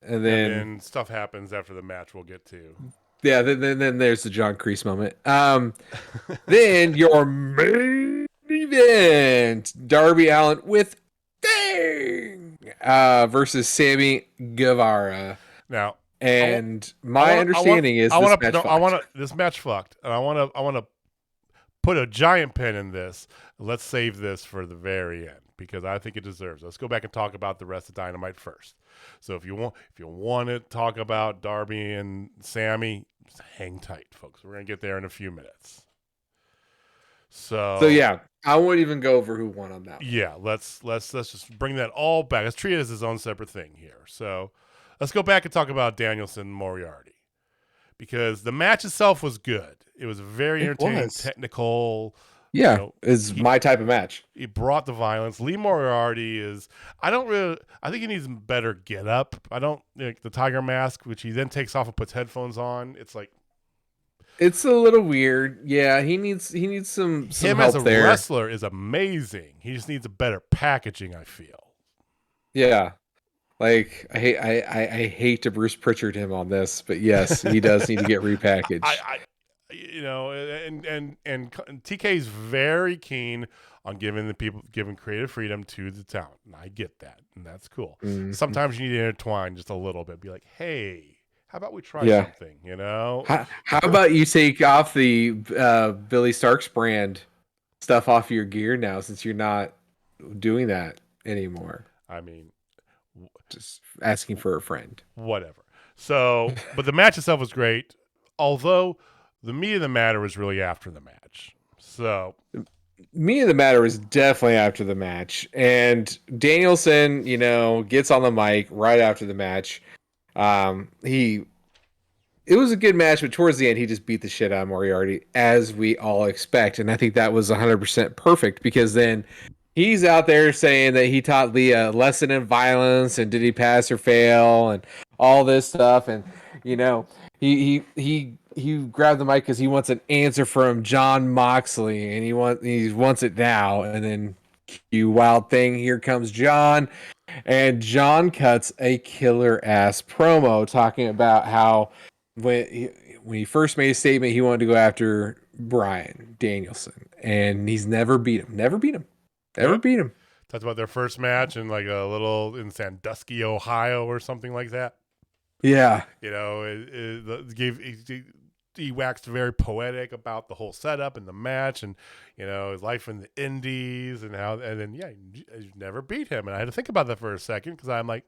and then stuff happens after the match. We'll get to. Yeah, then there's the John Kreese moment. Then your main event: Darby Allin with Sting versus Sammy Guevara. Now, my understanding is this match fucked, and I want to put a giant pin in this. Let's save this for the very end because I think it deserves. Let's go back and talk about the rest of Dynamite first. So if you want to talk about Darby and Sammy, just hang tight, folks. We're gonna get there in a few minutes. So yeah, I won't even go over who won on that. Yeah, let's just bring that all back. Let's treat it as its own separate thing here. So let's go back and talk about Danielson and Moriarty because the match itself was good. It was very entertaining, technical. Yeah, it's my type of match. He brought the violence. Lee Moriarty is. I think he needs better get up. I don't like the tiger mask, which he then takes off and puts headphones on. It's like. It's a little weird. Yeah, he needs some him help as a there. Wrestler is amazing. He just needs a better packaging, I feel. Yeah. Like I hate to Bruce Pritchard him on this, but yes, he does need to get repackaged. And TK's very keen on giving creative freedom to the talent, and I get that, and that's cool. Mm-hmm. Sometimes you need to intertwine just a little bit, be like, hey, how about we try something? How about you take off the Billy Starks brand stuff off your gear now, since you're not doing that anymore? I mean. Just asking for a friend. Whatever. So, but the match itself was great, although the meat of the matter was really after the match. So, meat of the matter was definitely after the match. And Danielson, gets on the mic right after the match. It was a good match, but towards the end, he just beat the shit out of Moriarty, as we all expect. And I think that was 100% perfect because then he's out there saying that he taught Leah a lesson in violence and did he pass or fail and all this stuff. And, he grabbed the mic because he wants an answer from Jon Moxley and he wants it now. And then cue Wild Thing. Here comes Jon. And Jon cuts a killer ass promo talking about how when he first made a statement, he wanted to go after Bryan Danielson and he's never beat him. Never beat him. Talked about their first match in like a little in Sandusky, Ohio, or something like that. Yeah, he waxed very poetic about the whole setup and the match, and his life in the Indies and you never beat him. And I had to think about that for a second because I'm like,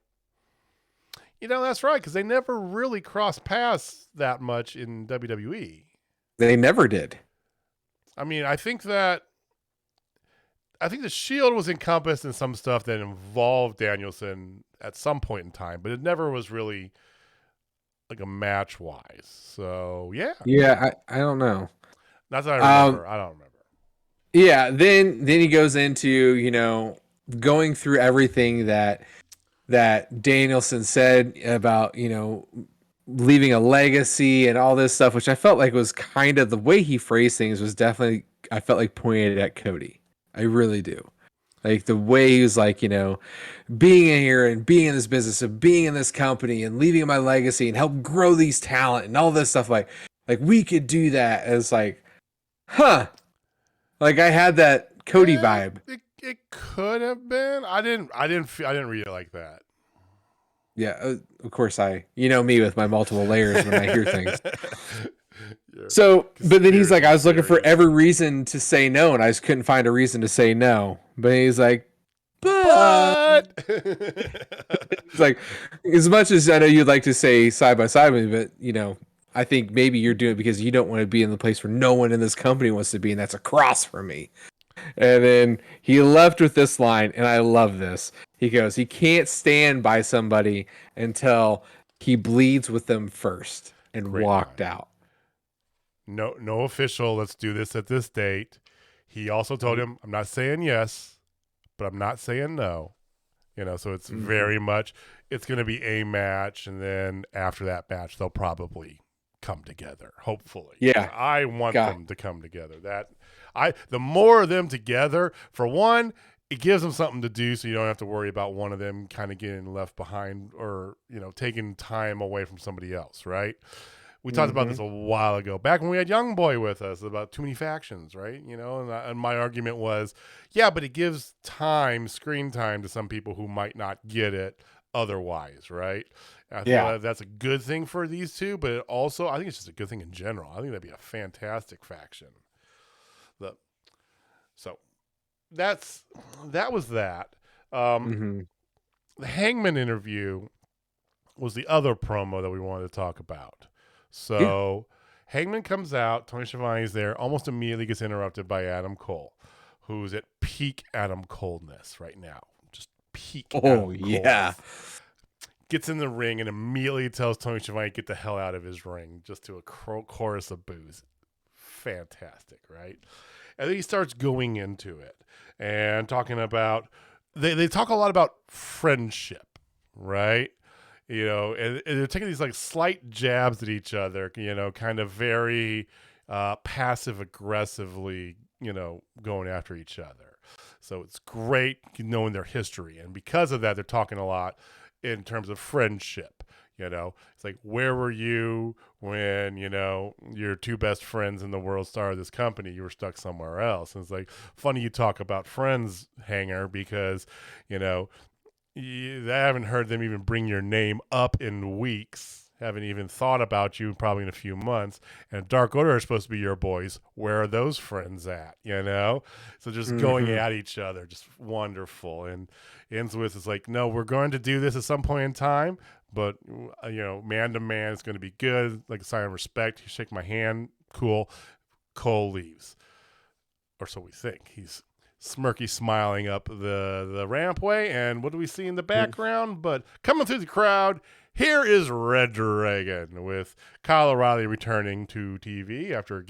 that's right, because they never really crossed paths that much in WWE. They never did. I mean, I think that. I think the Shield was encompassed in some stuff that involved Danielson at some point in time, but it never was really like a match wise. So yeah, Yeah, I don't know. not that I remember. I don't remember. Yeah, then he goes into, going through everything that Danielson said about, leaving a legacy and all this stuff, which I felt like was kind of the way he phrased things was definitely, I felt like pointed at Cody. I really do. Like the way he was like, being in here and being in this business and being in this company and leaving my legacy and help grow these talent and all this stuff. Like we could do that as like, huh? Like I had that Cody vibe. It could have been. I didn't read it like that. Yeah, of course you know me with my multiple layers when I hear things. So, but then he's like, I was looking for every reason to say no, and I just couldn't find a reason to say no. But he's like, but it's like, as much as I know you'd like to say side by side with me, but I think maybe you're doing it because you don't want to be in the place where no one in this company wants to be, and that's across from me. And then he left with this line, and I love this. He goes, he can't stand by somebody until he bleeds with them first, and walked out. No official. Let's do this at this date. He also told him, I'm not saying yes, but I'm not saying no. So it's very much, it's going to be a match. And then after that match, they'll probably come together. Hopefully. Yeah. I want them to come together. The more of them together, for one, it gives them something to do, so you don't have to worry about one of them kind of getting left behind or, taking time away from somebody else, right? We talked about this a while ago, back when we had Young Boy with us, about too many factions, right? And my argument was, yeah, but it gives screen time to some people who might not get it otherwise, right? I think that's a good thing for these two, but also I think it's just a good thing in general. I think that'd be a fantastic faction. So that was that. The Hangman interview was the other promo that we wanted to talk about. So Hangman comes out, Tony Schiavone's there, almost immediately gets interrupted by Adam Cole, who's at peak Adam Coleness right now. Just peak Adam Coleness. Gets in the ring and immediately tells Tony Schiavone to get the hell out of his ring, just to a chorus of boos. Fantastic, right? And then he starts going into it and talking about, they talk a lot about friendship, right? And they're taking these like slight jabs at each other, kind of very passive aggressively, going after each other. So it's great knowing their history. And because of that, they're talking a lot in terms of friendship. It's like, where were you when, your two best friends in the world started this company? You were stuck somewhere else. And it's like, funny you talk about friends, Hanger, because, I haven't heard them even bring your name up in weeks. Haven't even thought about you probably in a few months. And Dark Order are supposed to be your boys. Where are those friends at? So just going at each other, just wonderful. And ends with, it's like, no, we're going to do this at some point in time. But, man to man, it's going to be good. Like a sign of respect. You shake my hand. Cool. Cole leaves. Or so we think. He's smirky smiling up the rampway. And what do we see in the background? But coming through the crowd, here is Red Dragon with Kyle O'Reilly returning to TV after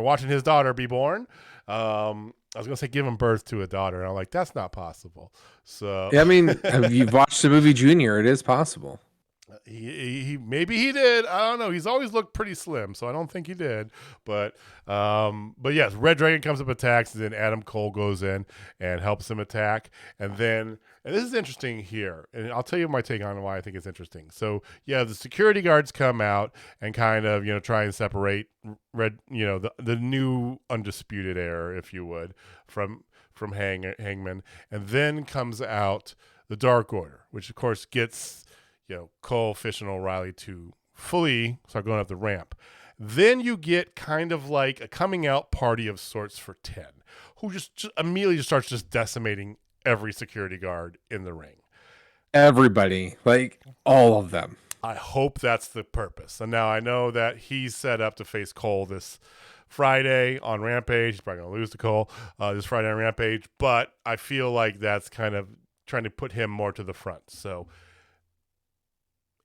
watching his daughter be born. I was going to say giving birth to a daughter. And I'm like, that's not possible. So yeah, I mean, you've watched the movie Junior. It is possible. He maybe he did. I don't know. He's always looked pretty slim, so I don't think he did. But yes, Red Dragon comes up, attacks, and then Adam Cole goes in and helps him attack. And this is interesting here, and I'll tell you my take on why I think it's interesting. So yeah, the security guards come out and kind of try and separate the new undisputed era, if you would, from Hangman, and then comes out the Dark Order, which of course gets Cole, Fish, and O'Reilly to fully start going up the ramp. Then you get kind of like a coming out party of sorts for 10, who just immediately starts just decimating every security guard in the ring. Everybody, like all of them. I hope that's the purpose. And now I know that he's set up to face Cole this Friday on Rampage. He's probably going to lose to Cole this Friday on Rampage, but I feel like that's kind of trying to put him more to the front. So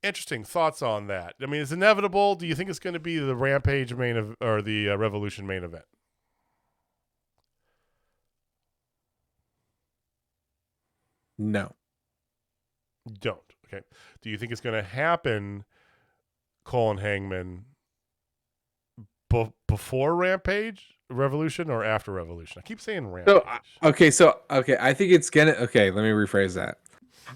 interesting thoughts on that. I mean, it's inevitable. Do you think it's going to be the Rampage or the Revolution main event? No. Don't. Okay. Do you think it's going to happen, Cole and Hangman, before Rampage, Revolution, or after Revolution? I keep saying Rampage. Okay. I think it's gonna. Okay, let me rephrase that.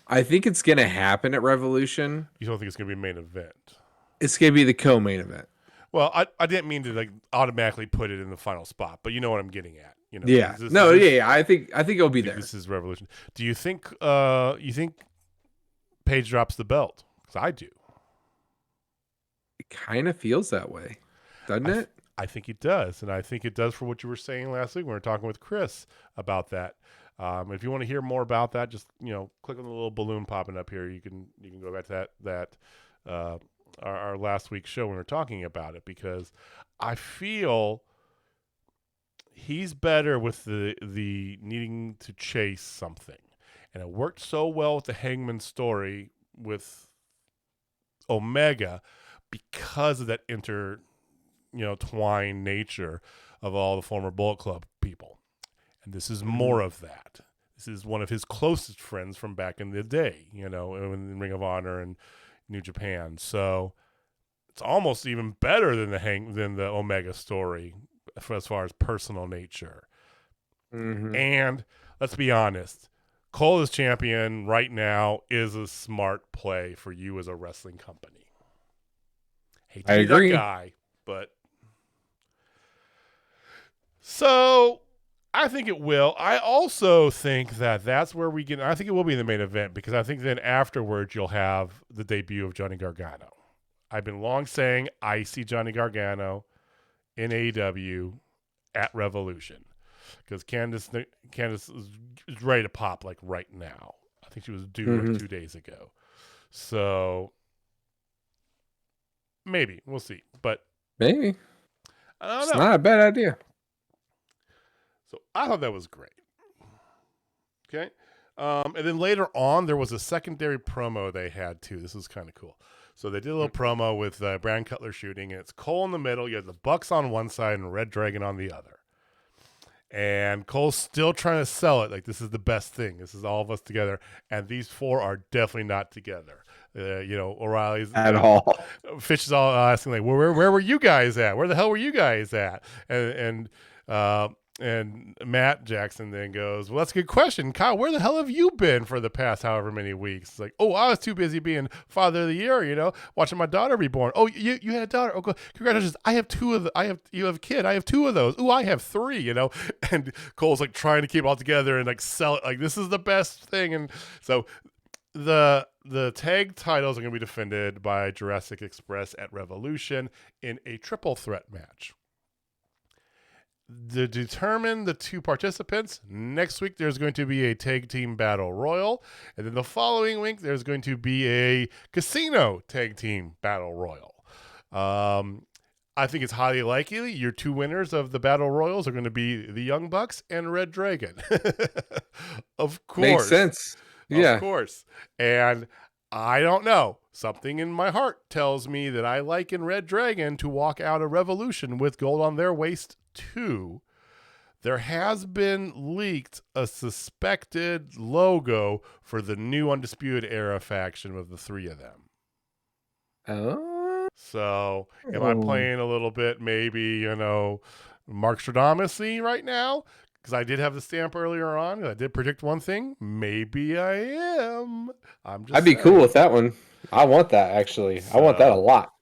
I think it's gonna happen at Revolution. You don't think it's going to be a main event? It's gonna be the co-main event. Well, I didn't mean to like automatically put it in the final spot, but you know what I'm getting at. You know, Yeah. Yeah. I think it'll be there. This is Revolution. Do you think Paige drops the belt? Because I do. It kind of feels that way, doesn't it? I think it does, and I think it does for what you were saying last week when we were talking with Chris about that. If you want to hear more about that, just click on the little balloon popping up here. You can go back to that our last week's show when we were talking about it, because I feel he's better with the needing to chase something, and it worked so well with the Hangman story with Omega because of that twine nature of all the former Bullet Club people. And this is more of that. This is one of his closest friends from back in the day, in Ring of Honor and New Japan. So it's almost even better than the Omega story as far as personal nature. Mm-hmm. And let's be honest, Cole as champion right now is a smart play for you as a wrestling company. Hate to be that guy, but so I think it will. I also think that's where we get. I think it will be in the main event, because I think then afterwards you'll have the debut of Johnny Gargano. I've been long saying I see Johnny Gargano in AEW at Revolution, because Candice is ready to pop like right now. I think she was due like 2 days ago. So maybe we'll see, but maybe I don't know. It's not a bad idea. So I thought that was great. Okay. And then later on, there was a secondary promo they had too. This was kind of cool. So they did a little promo with Bryan Cutler shooting, and it's Cole in the middle. You have the Bucks on one side and Red Dragon on the other. And Cole's still trying to sell it like this is the best thing. This is all of us together. And these four are definitely not together. O'Reilly's at all. Fish is all asking like, where were you guys at? Where the hell were you guys at? And Matt Jackson then goes, well, that's a good question. Kyle, where the hell have you been for the past however many weeks? It's like, oh, I was too busy being father of the year, watching my daughter be born. Oh, you had a daughter. Oh, congratulations. You have a kid. I have two of those. Ooh, I have three, And Cole's like trying to keep it all together and like sell it. Like, this is the best thing. And so the tag titles are going to be defended by Jurassic Express at Revolution in a triple threat match. To determine the two participants, next week there's going to be a tag team battle royal, and then the following week there's going to be a casino tag team battle royal. I think it's highly likely your two winners of the battle royals are going to be the Young Bucks and Red Dragon. Of course. Makes sense. Yeah. Of course. And I don't know. Something in my heart tells me that I liken Red Dragon to walk out of Revolution with gold on their waist too. There has been leaked a suspected logo for the new Undisputed Era faction with the three of them. Oh. So am I playing a little bit maybe, Mark Stradamus right now? Because I did have the stamp earlier on. And I did predict one thing. Maybe I am. I'd be cool with that one. I want that, actually. I want that a lot.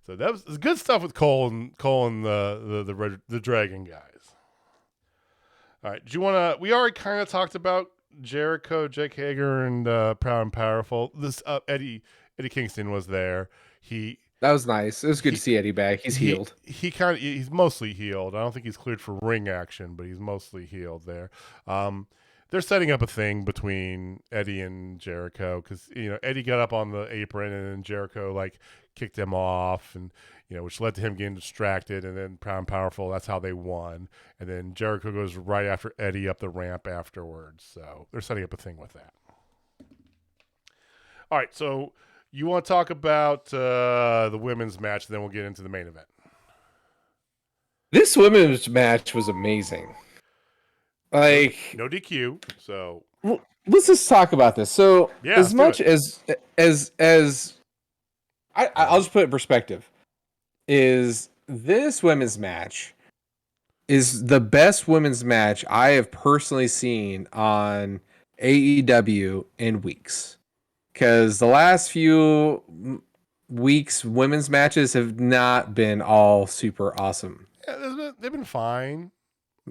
So that was good stuff with Cole and the Dragon guys. All right. Do you want to? We already kind of talked about Jericho, Jake Hager, and Proud and Powerful. This Eddie Kingston was there. That was nice. It was good to see Eddie back. He's healed. He's mostly healed. I don't think he's cleared for ring action, but he's mostly healed there. they're setting up a thing between Eddie and Jericho because Eddie got up on the apron and then Jericho like kicked him off and which led to him getting distracted and then Proud and Powerful. That's how they won. And then Jericho goes right after Eddie up the ramp afterwards. So they're setting up a thing with that. All right, so you want to talk about the women's match, then we'll get into the main event. This women's match was amazing. Like no DQ, so let's just talk about this. So yeah, as much as I'll just put it in perspective, is this women's match is the best women's match I have personally seen on AEW in weeks. Because the last few weeks, women's matches have not been all super awesome. Yeah, they've been fine.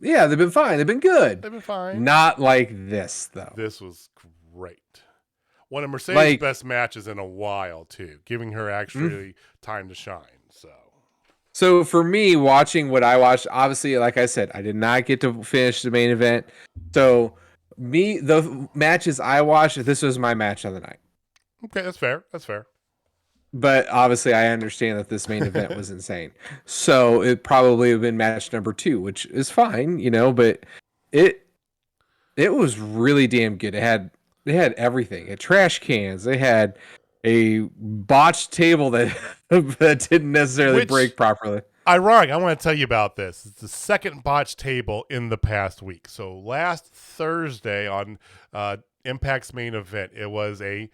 Yeah, they've been fine. They've been good. They've been fine. Not like this, though. This was great. One of Mercedes' best matches in a while, too. Giving her actually time to shine. So for me, watching what I watched, obviously, like I said, I did not get to finish the main event. So the matches I watched, this was my match of the night. Okay, that's fair. That's fair. But obviously, I understand that this main event was insane. So it probably would have been match number 2, which is fine, but it was really damn good. They had everything. It had trash cans. They had a botched table that didn't necessarily break properly. Ironic. I want to tell you about this. It's the second botched table in the past week. So last Thursday on Impact's main event, it was a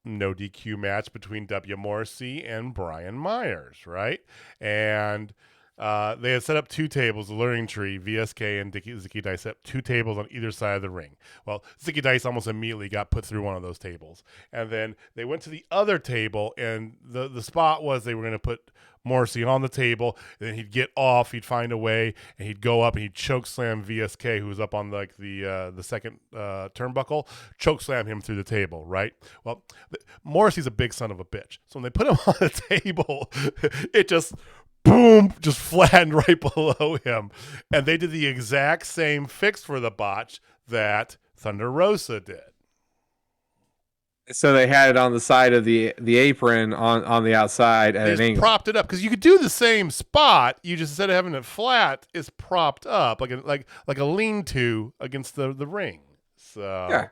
no DQ match between W. Morrissey and Brian Myers, right? And they had set up 2 tables, the Learning Tree, VSK and Zicky Dice set up 2 tables on either side of the ring. Well, Zicky Dice almost immediately got put through one of those tables. And then they went to the other table, and the spot was they were going to put Morrissey on the table, and then he'd get off, he'd find a way, and he'd go up and he'd choke slam VSK, who was up on like the second turnbuckle, choke slam him through the table, right? Well, Morrissey's a big son of a bitch. So when they put him on the table, it just boom, just flattened right below him. And they did the exact same fix for the botch that Thunder Rosa did. So they had it on the side of the apron on the outside at an angle. Propped it up because you could do the same spot. You just, instead of having it flat, it's propped up like a lean-to against the ring. So yeah,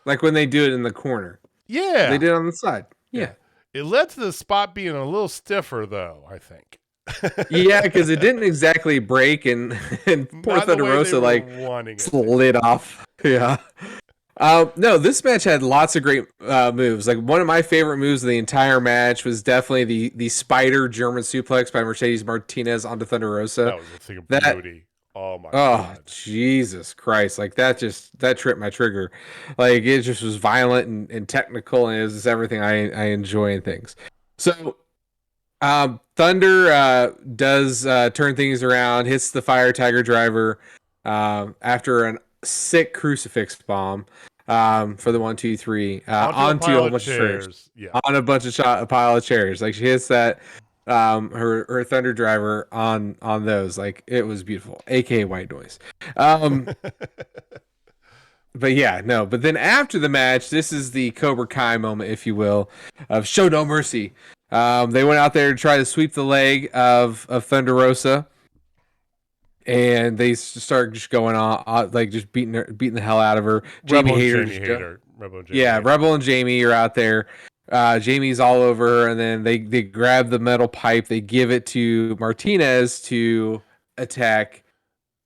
like when they do it in the corner. Yeah, they did it on the side. Yeah. It led to the spot being a little stiffer, though, I think. Yeah, because it didn't exactly break, and poor Thunder Rosa like slid off. Yeah. No, this match had lots of great moves. Like one of my favorite moves of the entire match was definitely the spider German suplex by Mercedes Martinez onto Thunder Rosa. That was a thing of beauty. Oh my God. Jesus Christ. Like that tripped my trigger. Like it just was violent and technical, and it was just everything I enjoy in things. So Thunder does turn things around, hits the Fire Tiger driver after an sick crucifix bomb for the 1, 2, 3 onto a bunch of chairs. Yeah. On a bunch of a pile of chairs. Like she hits that her Thunder driver on those. Like it was beautiful, aka white noise. But yeah, no. But then after the match, this is the Cobra Kai moment, if you will, of Show No Mercy. They went out there to try to sweep the leg of Thunder Rosa, and they start just going on, like just beating the hell out of her. Rebel and Jamie are out there. Jamie's all over her, and then they grab the metal pipe. They give it to Martinez to attack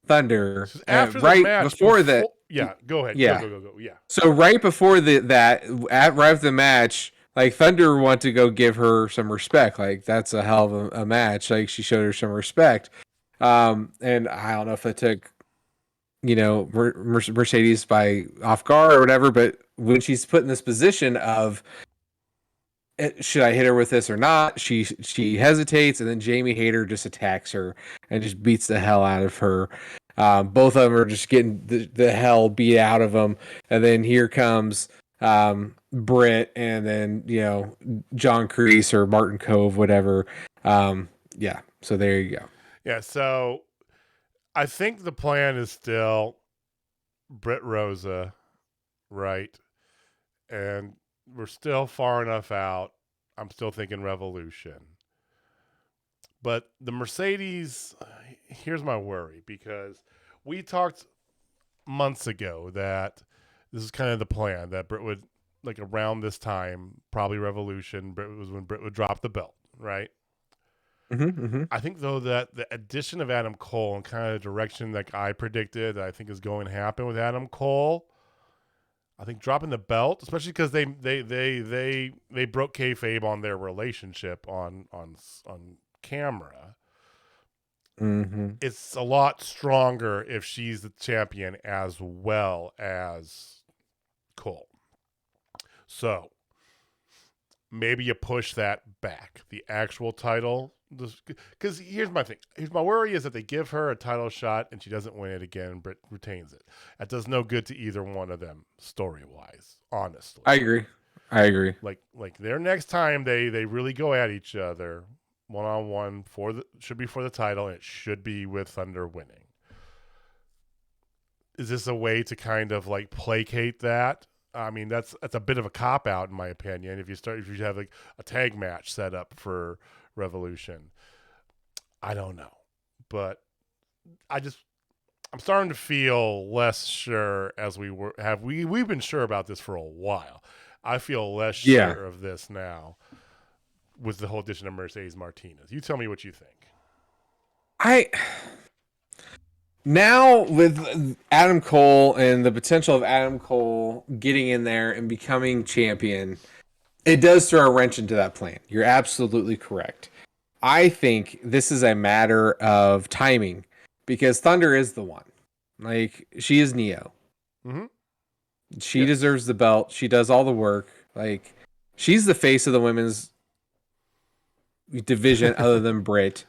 Thunder. After right match, before that. Yeah, go ahead. Yeah. Go. Yeah. So right before right after the match, like Thunder wanted to go give her some respect. Like that's a hell of a match. Like she showed her some respect. And I don't know if it took, Mercedes by off guard or whatever, but when she's put in this position of, should I hit her with this or not? She hesitates, and then Jamie Hayter just attacks her and just beats the hell out of her. Both of them are just getting the hell beat out of them. And then here comes Britt, and then John Kreese or Martin Cove, whatever. Yeah, so there you go. Yeah, so I think the plan is still Britt Rosa, right? And we're still far enough out. I'm still thinking Revolution. But the Mercedes, here's my worry, because we talked months ago that this is kind of the plan, that Britt would, like around this time, probably Revolution, Britt was when Britt would drop the belt, right? I think though that the addition of Adam Cole and kind of the direction like I predicted that I think is going to happen with Adam Cole, I think dropping the belt, especially because they broke kayfabe on their relationship on camera. It's a lot stronger if she's the champion as well as Cole. So maybe you push that back, the actual title. Because here's my thing. Here's my worry is that they give her a title shot and she doesn't win it again. Britt retains it. That does no good to either one of them story wise. Honestly, I agree. Like their next time they really go at each other one on one should be for the title, and it should be with Thunder winning. Is this a way to kind of like placate that? I mean, that's a bit of a cop out in my opinion. If you have like a tag match set up for Revolution, I don't know, but I'm starting to feel less sure as we've been sure about this for a while. I feel less sure of this now with the whole addition of Mercedes Martinez. You tell me what you think. Now with Adam Cole and the potential of Adam Cole getting in there and becoming champion, it does throw a wrench into that plan. You're absolutely correct. I think this is a matter of timing because Thunder is the one. Like, she is Neo. She deserves the belt. She does all the work. Like, she's the face of the women's division other than Britt.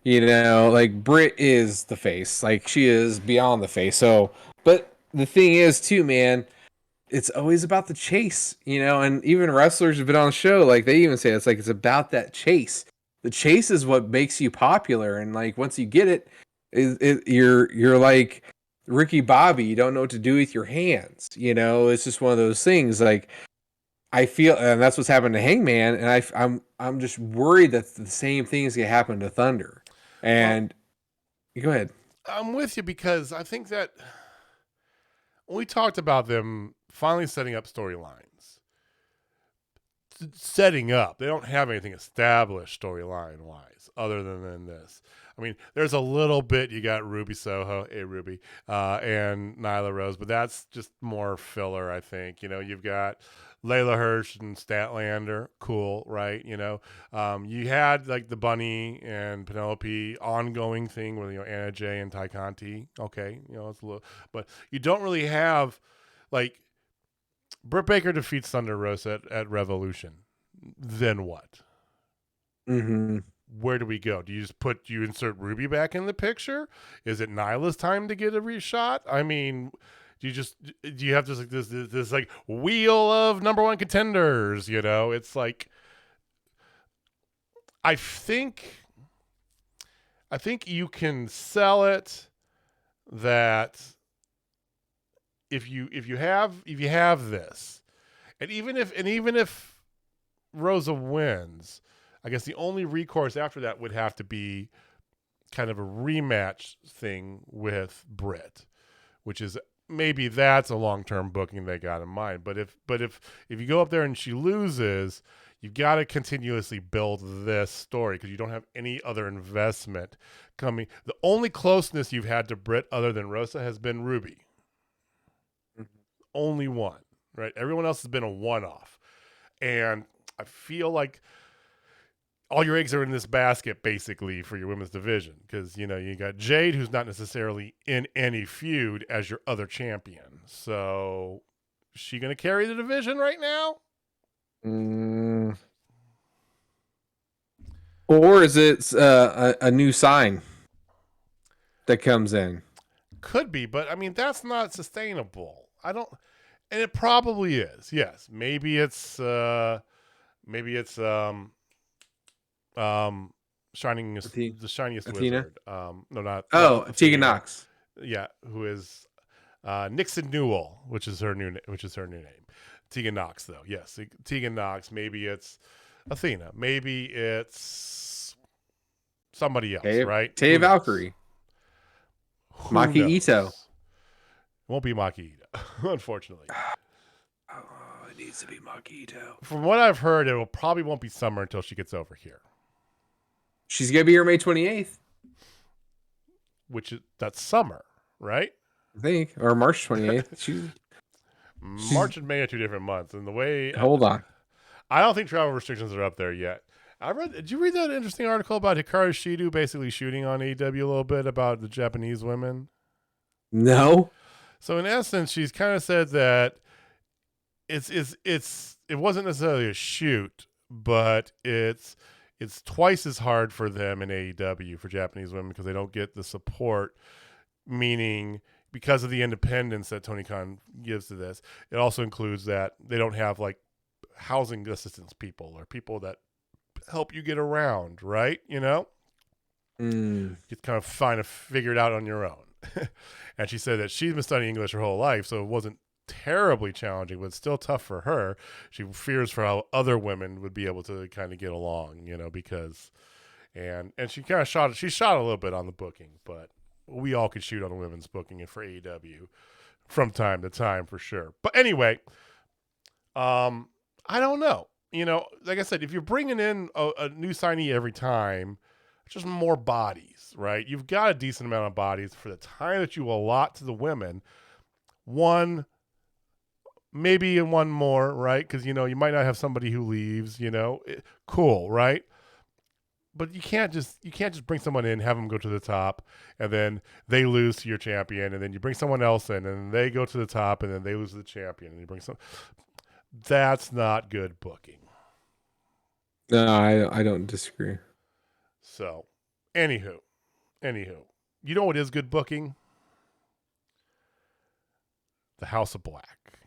You know, like, Britt is the face. Like, she is beyond the face. So, but the thing is, too, man, it's always about the chase, you know, and even wrestlers have been on the show, like, they even say it's like it's about that chase. The chase is what makes you popular, and like once you get it, you're like Ricky Bobby. You don't know what to do with your hands. You know, it's just one of those things. Like, I feel, and that's what's happened to Hangman, and I'm just worried that the same things can happen to Thunder. And go ahead. I'm with you because I think that when we talked about them finally setting up storylines, they don't have anything established storyline wise other than this. I mean, there's a little bit. You got Ruby Soho, Ruby, and Nyla Rose, but that's just more filler, I think. You know, you've got Layla Hirsch and Statlander, cool, right? You know, you had like the Bunny and Penelope ongoing thing with, you know, Anna Jay and Ty Conti. Okay, you know, it's a little, but you don't really have like Britt Baker defeats Thunder Rosa at Revolution. Then what? Where do we go? Do you insert Ruby back in the picture? Is it Nyla's time to get a reshot? I mean, do you have this like wheel of number one contenders? You know, it's like I think you can sell it that if you have this, and even if Rosa wins, I guess the only recourse after that would have to be kind of a rematch thing with Britt, which is maybe that's a long-term booking they got in mind. But if you go up there and she loses, you've got to continuously build this story because you don't have any other investment coming. The only closeness you've had to Britt other than Rosa has been Ruby. Only one, right? Everyone else has been a one-off. And I feel like all your eggs are in this basket, basically, for your women's division. Because, you know, you got Jade, who's not necessarily in any feud, as your other champion. So, is she going to carry the division right now? Or is it a new sign that comes in? Could be, but, I mean, that's not sustainable. And it probably is. Yes. Maybe it's the shiniest Athena? wizard. No, not Tegan Athena. Knox. Yeah, who is Nixon Newell, which is her new name. Tegan Knox, though. Yes, Tegan Knox. Maybe it's Athena. Maybe it's somebody else, right? Taya Valkyrie. Maki Ito. It won't be Maki Ito, unfortunately. Oh, it needs to be Maki Ito. From what I've heard, probably won't be summer until she gets over here. She's gonna be here May 28th. That's summer, right? I think, or March 28th. March and May are 2 different months, and the way. Hold on. I don't think travel restrictions are up there yet. Did you read that interesting article about Hikaru Shido basically shooting on AEW a little bit about the Japanese women? No. So in essence, she's kind of said that it wasn't necessarily a shoot, but it's twice as hard for them in AEW for Japanese women because they don't get the support, meaning because of the independence that Tony Khan gives to this. It also includes that they don't have like housing assistance people or people that help you get around, right? You know? You kind of figure it out on your own. And she said that she's been studying English her whole life, so it wasn't terribly challenging, but still tough for her. She fears for how other women would be able to kind of get along, you know, because and she kind of shot a little bit on the booking, but we all could shoot on the women's booking and for AEW from time to time for sure. But anyway, I don't know. You know, like I said, if you're bringing in a new signee every time, it's just more bodies, right? You've got a decent amount of bodies for the time that you allot to the women. One, maybe one more, right? Because, you know, you might not have somebody who leaves, you know. Cool, right? But you can't just bring someone in, have them go to the top, and then they lose to your champion, and then you bring someone else in, and they go to the top, and then they lose to the champion, and you bring some. That's not good booking. No, I don't disagree. So, anywho, you know what is good booking? The House of Black.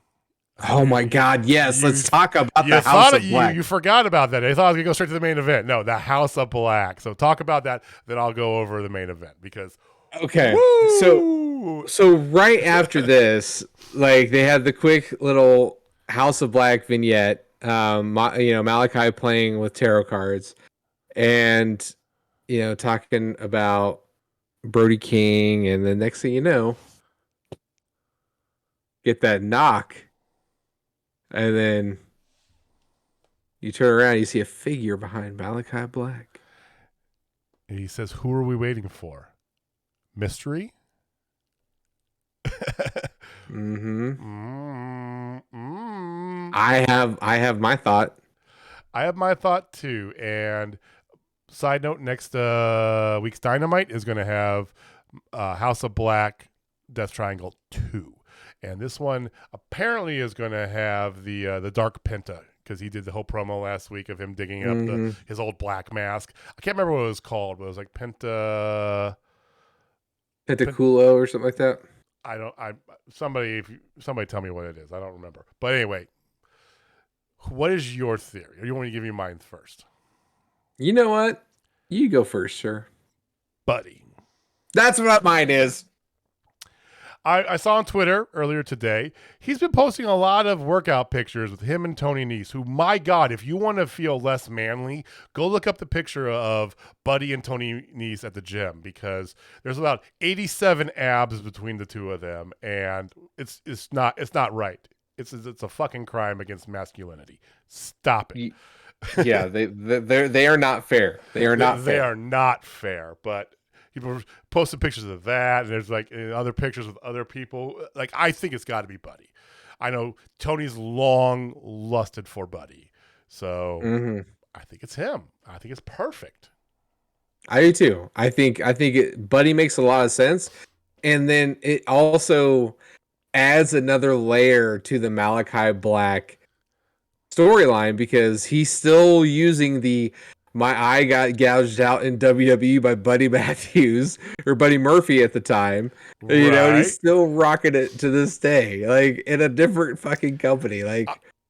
Oh my God! Yes, let's talk about the House of Black. You forgot about that. I thought I was gonna go straight to the main event. No, the House of Black. So talk about that. Then I'll go over the main event because. Okay, woo! so right after this, like they had the quick little House of Black vignette. Malachi playing with tarot cards, and talking about Brody King, and the next thing you know, get that knock. And then you turn around, you see a figure behind Malachi Black. And he says, "Who are we waiting for? Mystery?" I have my thought. I have my thought too. And side note: next week's Dynamite is going to have House of Black Death Triangle 2. And this one apparently is going to have the Dark Penta because he did the whole promo last week of him digging up his old black mask. I can't remember what it was called, but it was like Pentaculo or something like that. Somebody tell me what it is. I don't remember. But anyway, what is your theory? Or you want me to give you mine first? You know what? You go first, sir. Buddy. That's what mine is. I saw on Twitter earlier today, he's been posting a lot of workout pictures with him and Tony Nese, who, my God, if you want to feel less manly, go look up the picture of Buddy and Tony Nese at the gym because there's about 87 abs between the two of them, and it's not right. It's a fucking crime against masculinity. Stop it. Yeah, they are not fair. They are not fair. They are not fair, but people posted pictures of that, and there's like other pictures with other people. Like, I think it's got to be Buddy. I know Tony's long lusted for Buddy, so I think it's him. I think it's perfect. I do too. I think Buddy makes a lot of sense, and then it also adds another layer to the Malachi Black storyline because he's still using my eye got gouged out in WWE by Buddy Matthews or Buddy Murphy at the time. Right. And he's still rocking it to this day, like in a different fucking company. Like,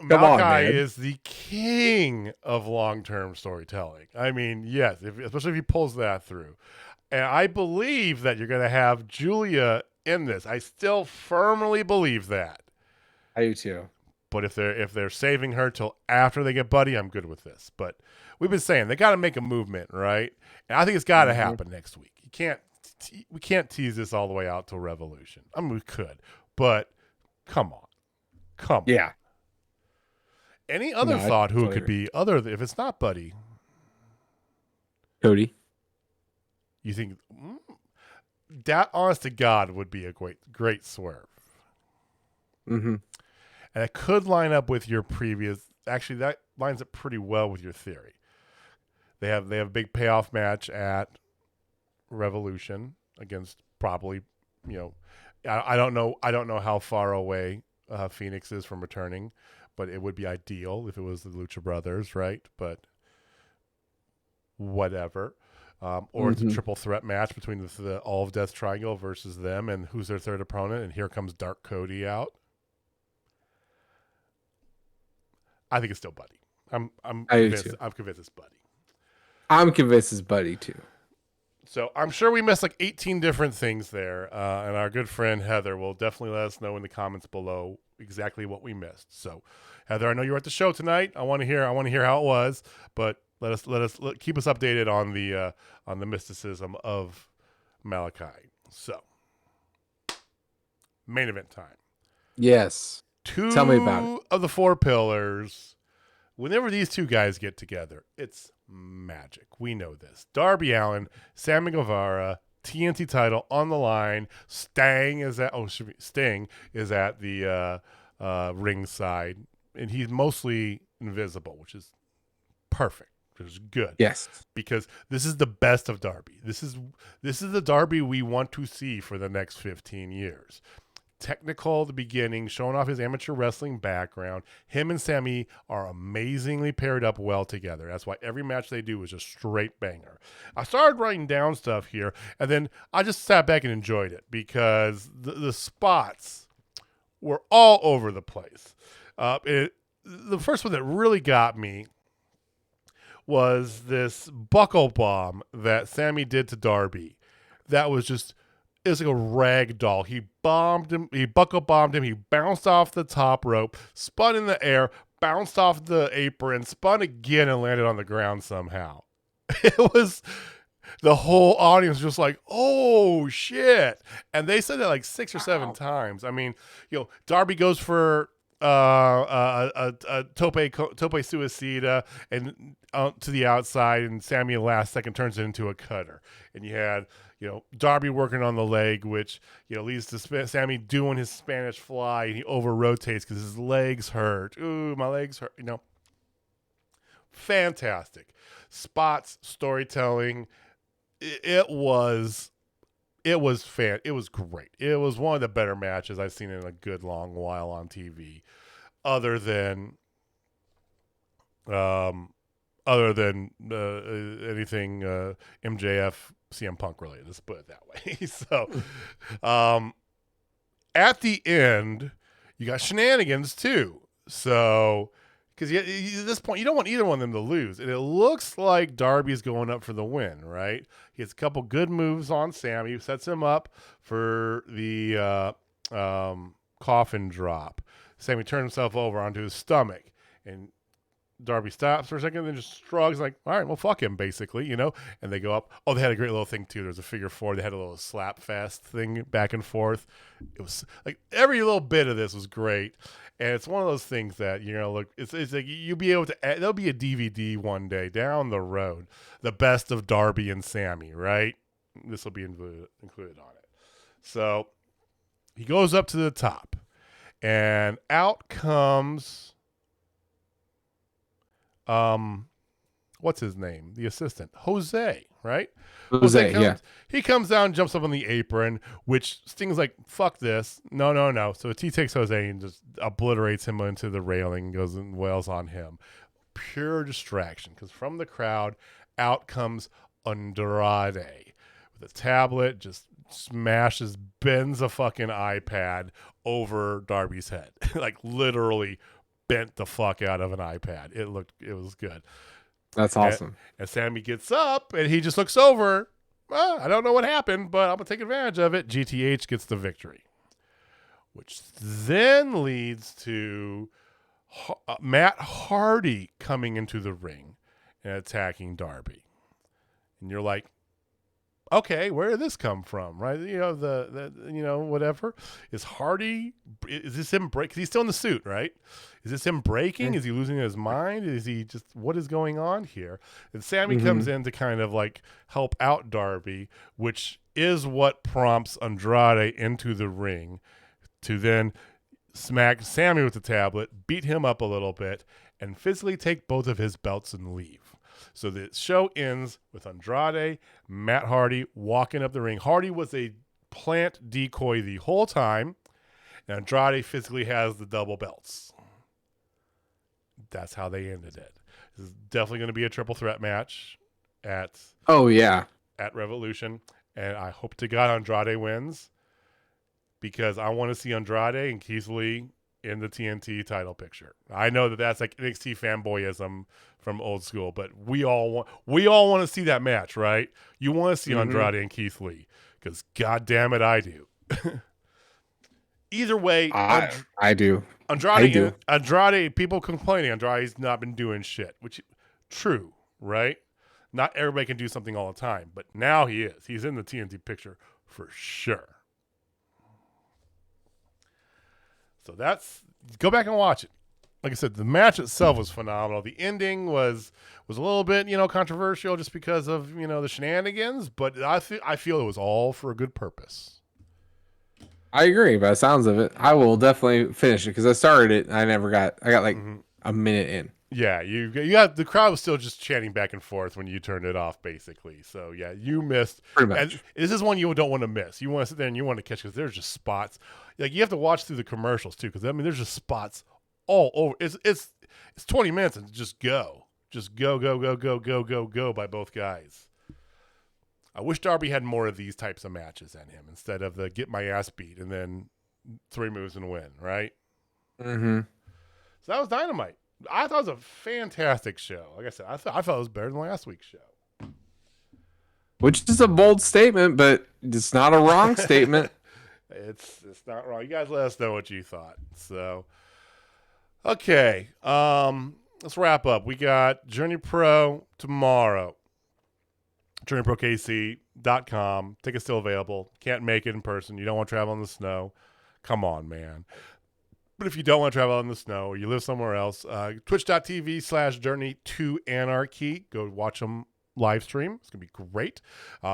come on, man. Malachi is the king of long-term storytelling. I mean, yes, especially if he pulls that through. And I believe that you're going to have Julia in this. I still firmly believe that. I do too. But if they're saving her till after they get Buddy, I'm good with this. But we've been saying they got to make a movement, right? And I think it's got to happen next week. We can't tease this all the way out till Revolution. I mean, we could, but come on. Yeah. Any other thought who it could be if it's not Buddy? Cody. You think that, honest to God, would be a great swerve. Mm-hmm. And it could line up with your previous. Actually, that lines up pretty well with your theory. They have a big payoff match at Revolution against probably, I don't know how far away Phoenix is from returning, but it would be ideal if it was the Lucha Brothers, right? But whatever. Or it's a triple threat match between the All of Death Triangle versus them, and who's their third opponent? And here comes Dark Cody out. I think it's still Buddy. I'm convinced it's Buddy. I'm convinced it's Buddy too. So I'm sure we missed like 18 different things there, and our good friend Heather will definitely let us know in the comments below exactly what we missed. So, Heather, I know you were at the show tonight. I want to hear how it was, but keep us updated on the mysticism of Malachi. So, main event time. Yes. Tell me about it. Of the 4 pillars. Whenever these two guys get together, it's magic. We know this. Darby Allin, Sammy Guevara, TNT title on the line. Sting is at the ringside, and he's mostly invisible, which is perfect. Which is good. Yes, because this is the best of Darby. This is the Darby we want to see for the next 15 years. Technical at the beginning, showing off his amateur wrestling background. Him and Sammy are amazingly paired up well together. That's why every match they do is a straight banger. I started writing down stuff here, and then I just sat back and enjoyed it because the spots were all over the place. The first one that really got me was this buckle bomb that Sammy did to Darby. That was just... it was like a rag doll. He bombed him. He buckle bombed him. He bounced off the top rope, spun in the air, bounced off the apron, spun again, and landed on the ground somehow. It was... the whole audience was just like, oh, shit. And they said that like 6 or 7 times. I mean, Darby goes for a tope suicida and to the outside, and Sammy last second turns it into a cutter. And you had... Darby working on the leg, which, leads to Sammy doing his Spanish fly, and he over-rotates because his legs hurt. Ooh, my legs hurt. Fantastic. Spots, storytelling. It was great. It was one of the better matches I've seen in a good long while on TV, other than anything MJF CM Punk related. Let's put it that way. So, at the end, you got shenanigans too. So, because at this point, you don't want either one of them to lose. And it looks like Darby's going up for the win, right? He has a couple good moves on Sammy, sets him up for the coffin drop. Sammy turns himself over onto his stomach, and Darby stops for a second, then just shrugs like, all right, well, fuck him, basically, And they go up. Oh, they had a great little thing, too. There's a figure 4. They had a little slap fest thing back and forth. It was like every little bit of this was great. And it's one of those things that, look, it's like you'll be able to, there'll be a DVD one day down the road, the best of Darby and Sammy, right? This will be included on it. So he goes up to the top, and out comes... what's his name? The assistant, Jose, right? Jose comes, yeah. He comes down, jumps up on the apron, which Sting's like, fuck this. No. So he takes Jose and just obliterates him into the railing and goes and wails on him. Pure distraction, because from the crowd, out comes Andrade with a tablet, just bends a fucking iPad over Darby's head. Like literally bent the fuck out of an iPad. It was good. That's awesome. And Sammy gets up and he just looks over I don't know what happened, but I'm going to take advantage of it. GTH gets the victory, which then leads to Matt Hardy coming into the ring and attacking Darby. And you're like, okay, where did this come from, right? You know, whatever. Is this him break? 'Cause he's still in the suit, right? Is this him breaking? Is he losing his mind? Is he just, what is going on here? And Sammy comes in to kind of like help out Darby, which is what prompts Andrade into the ring to then smack Sammy with the tablet, beat him up a little bit, and physically take both of his belts and leave. So the show ends with Andrade, Matt Hardy walking up the ring. Hardy was a plant decoy the whole time, and Andrade physically has the double belts. That's how they ended it. This is definitely going to be a triple threat match at Revolution, and I hope to God Andrade wins because I want to see Andrade and Keith Lee in the TNT title picture. I know that that's like NXT fanboyism from old school, but we all want to see that match, right? You want to see Andrade and Keith Lee because God damn it, I do. Either way, I do. Andrade, people complaining Andrade's not been doing shit, which true, right? Not everybody can do something all the time, but now he is. He's in the TNT picture for sure. So go back and watch it. Like I said, the match itself was phenomenal. The ending was a little bit, controversial just because of, the shenanigans, but I feel it was all for a good purpose. I agree, by the sounds of it. I will definitely finish it because I started it. I got like a minute in. Yeah, you got the crowd was still just chanting back and forth when you turned it off, basically. So yeah, you missed. Pretty much. And this is one you don't want to miss. You want to sit there and you want to catch because there's just spots. Like you have to watch through the commercials too, because there's just spots all over. It's 20 minutes and just go by both guys. I wish Darby had more of these types of matches in him instead of the get my ass beat and then 3 moves and win, right? Mm-hmm. So that was Dynamite. I thought it was a fantastic show. Like I said, I thought it was better than last week's show. Which is a bold statement, but it's not a wrong statement. It's not wrong. You guys let us know what you thought. So, okay. Let's wrap up. We got Journey Pro tomorrow. JourneyProKC.com. Tickets still available. Can't make it in person. You don't want to travel in the snow. Come on, man. But if you don't want to travel in the snow or you live somewhere else, twitch.tv/Journey2Anarchy. Go watch them live stream. It's going to be great.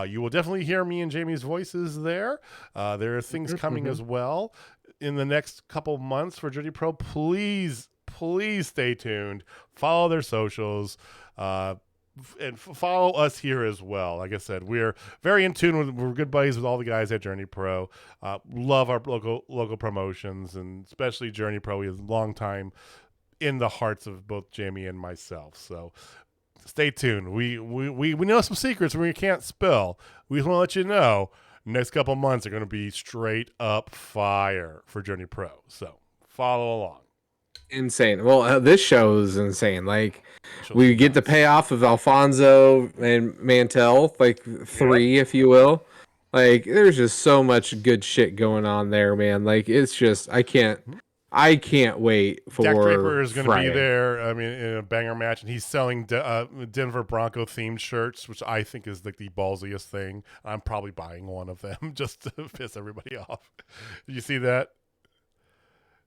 You will definitely hear me and Jamie's voices there. There are things coming as well in the next couple of months for Journey Pro. Please stay tuned. Follow their socials. And follow us here as well. Like I said, we're very in tune we're good buddies with all the guys at Journey Pro. Love our local promotions, and especially Journey Pro. He is a long time in the hearts of both Jamie and myself. So stay tuned. We know some secrets we can't spill. We just want to let you know next couple months are going to be straight up fire for Journey Pro. So follow along. Insane. Well, this show is insane. Like, we get the payoff of Alfonso and Mantell, like 3, if you will. Like, there's just so much good shit going on there, man. Like, it's just, I can't wait for Jack Draper is going to Friday. be there. I mean, in a banger match, and he's selling Denver Bronco themed shirts, which I think is like the ballsiest thing. I'm probably buying one of them just to piss everybody off. Did you see that?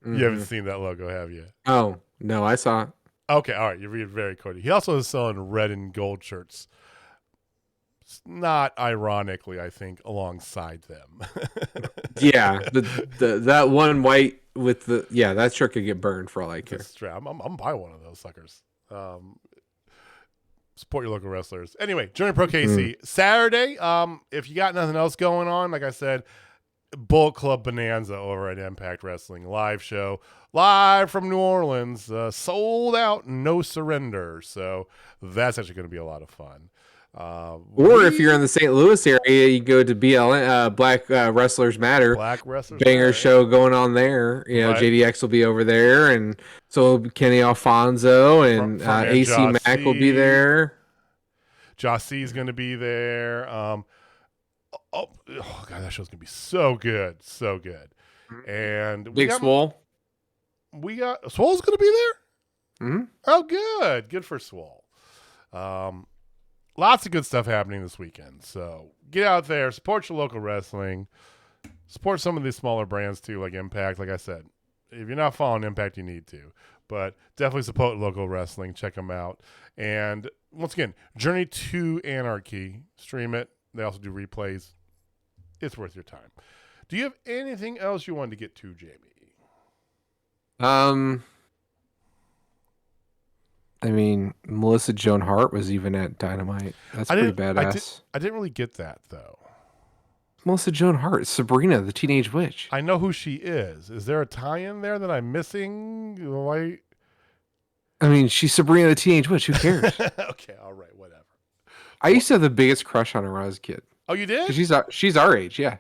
You haven't seen that logo, have you? Oh, no, I saw it. Okay, all right. You're being very Cody. He also is selling red and gold shirts. Not ironically, I think, alongside them. Yeah, that one white with that shirt could get burned for all I care. I'm buy one of those suckers. Support your local wrestlers. Anyway, Journey Pro KC. Saturday, if you got nothing else going on, like I said, Bullet Club Bonanza over at Impact Wrestling live show, live from New Orleans, sold out, no surrender. So that's actually going to be a lot of fun. Or if you're in the St. Louis area, you go to BLN, Black Wrestlers Matter. Black Wrestlers banger Matter. Show going on there. You know, right. JDX will be over there, and so Kenny Alfonso and AC Mack will be there. Jossie is going to be there. oh God, that show's gonna be so good, so good. And Big Swole. Swole's gonna be there. Mm-hmm. Oh, good for Swole. Lots of good stuff happening this weekend. So get out there, support your local wrestling, support some of these smaller brands too, like Impact. Like I said, if you're not following Impact, you need to. But definitely support local wrestling. Check them out. And once again, Journey to Anarchy. Stream it. They also do replays. It's worth your time. Do you have anything else you wanted to get to, Jamie? I mean, Melissa Joan Hart was even at Dynamite. That's pretty badass. I didn't really get that, though. Melissa Joan Hart, Sabrina, the Teenage Witch. I know who she is. Is there a tie-in there that I'm missing? Why? I mean, she's Sabrina, the Teenage Witch. Who cares? Okay, all right, whatever. I used to have the biggest crush on her when I was a kid. Oh, you did? She's our age, yeah.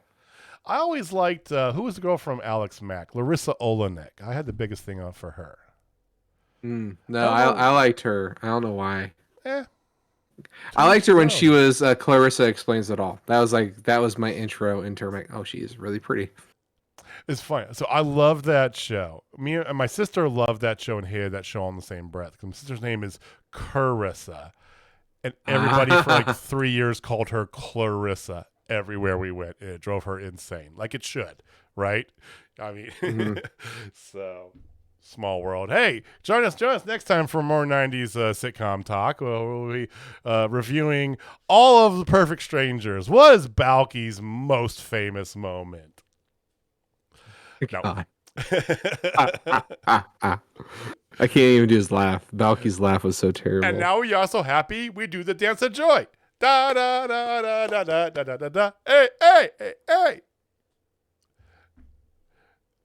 I always liked, who was the girl from Alex Mack? Larissa Olenek. I had the biggest thing on for her. No, I liked her. I don't know why. I liked her when she was Clarissa Explains It All. That was my intro into her. Oh, she is really pretty. It's funny. So I love that show. Me and my sister loved that show and hated that show on the same breath. My sister's name is Clarissa, and everybody for like 3 years called her Clarissa everywhere we went. It drove her insane, like it should, right? I mean, so. Small world. Hey, join us next time for more 90s sitcom talk. We'll be reviewing all of The Perfect Strangers. What is Balky's most famous moment? No. I can't even do his laugh. Balky's laugh was so terrible. And now we are so happy we do the dance of joy. Da da da da da da da da da. Hey, hey, hey, hey.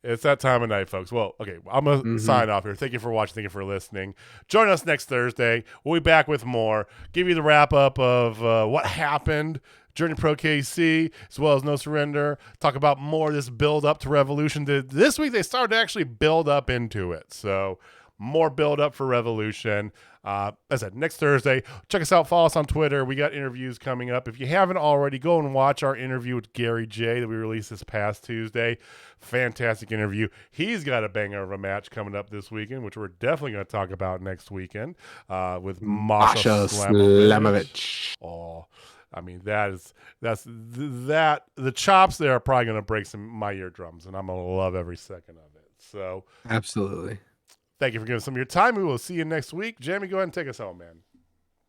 It's that time of night, folks. Well, okay, I'm going to sign off here. Thank you for watching. Thank you for listening. Join us next Thursday. We'll be back with more. Give you the wrap-up of what happened during Pro KC, as well as No Surrender. Talk about more of this build-up to Revolution. This week, they started to actually build up into it. So more build-up for Revolution. As I said, next Thursday, check us out. Follow us on Twitter. We got interviews coming up. If you haven't already, go and watch our interview with Gary J that we released this past Tuesday. Fantastic interview. He's got a banger of a match coming up this weekend, which we're definitely going to talk about next weekend with Masha Slamovich. Oh, I mean, the chops there are probably going to break my eardrums, and I'm going to love every second of it. So absolutely. Thank you for giving us some of your time. We will see you next week. Jamie, go ahead and take us home, man.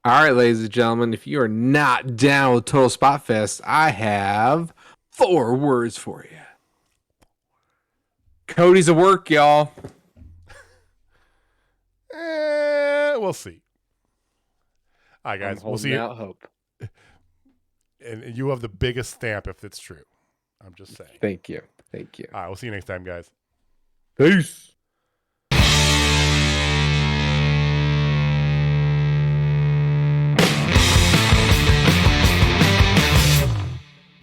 All right, ladies and gentlemen, if you are not down with Total Spotfest, I have 4 words for you. Cody's at work, y'all. We'll see. All right, guys. We'll see you. Hope. And you have the biggest stamp if it's true. I'm just saying. Thank you. All right, we'll see you next time, guys. Peace.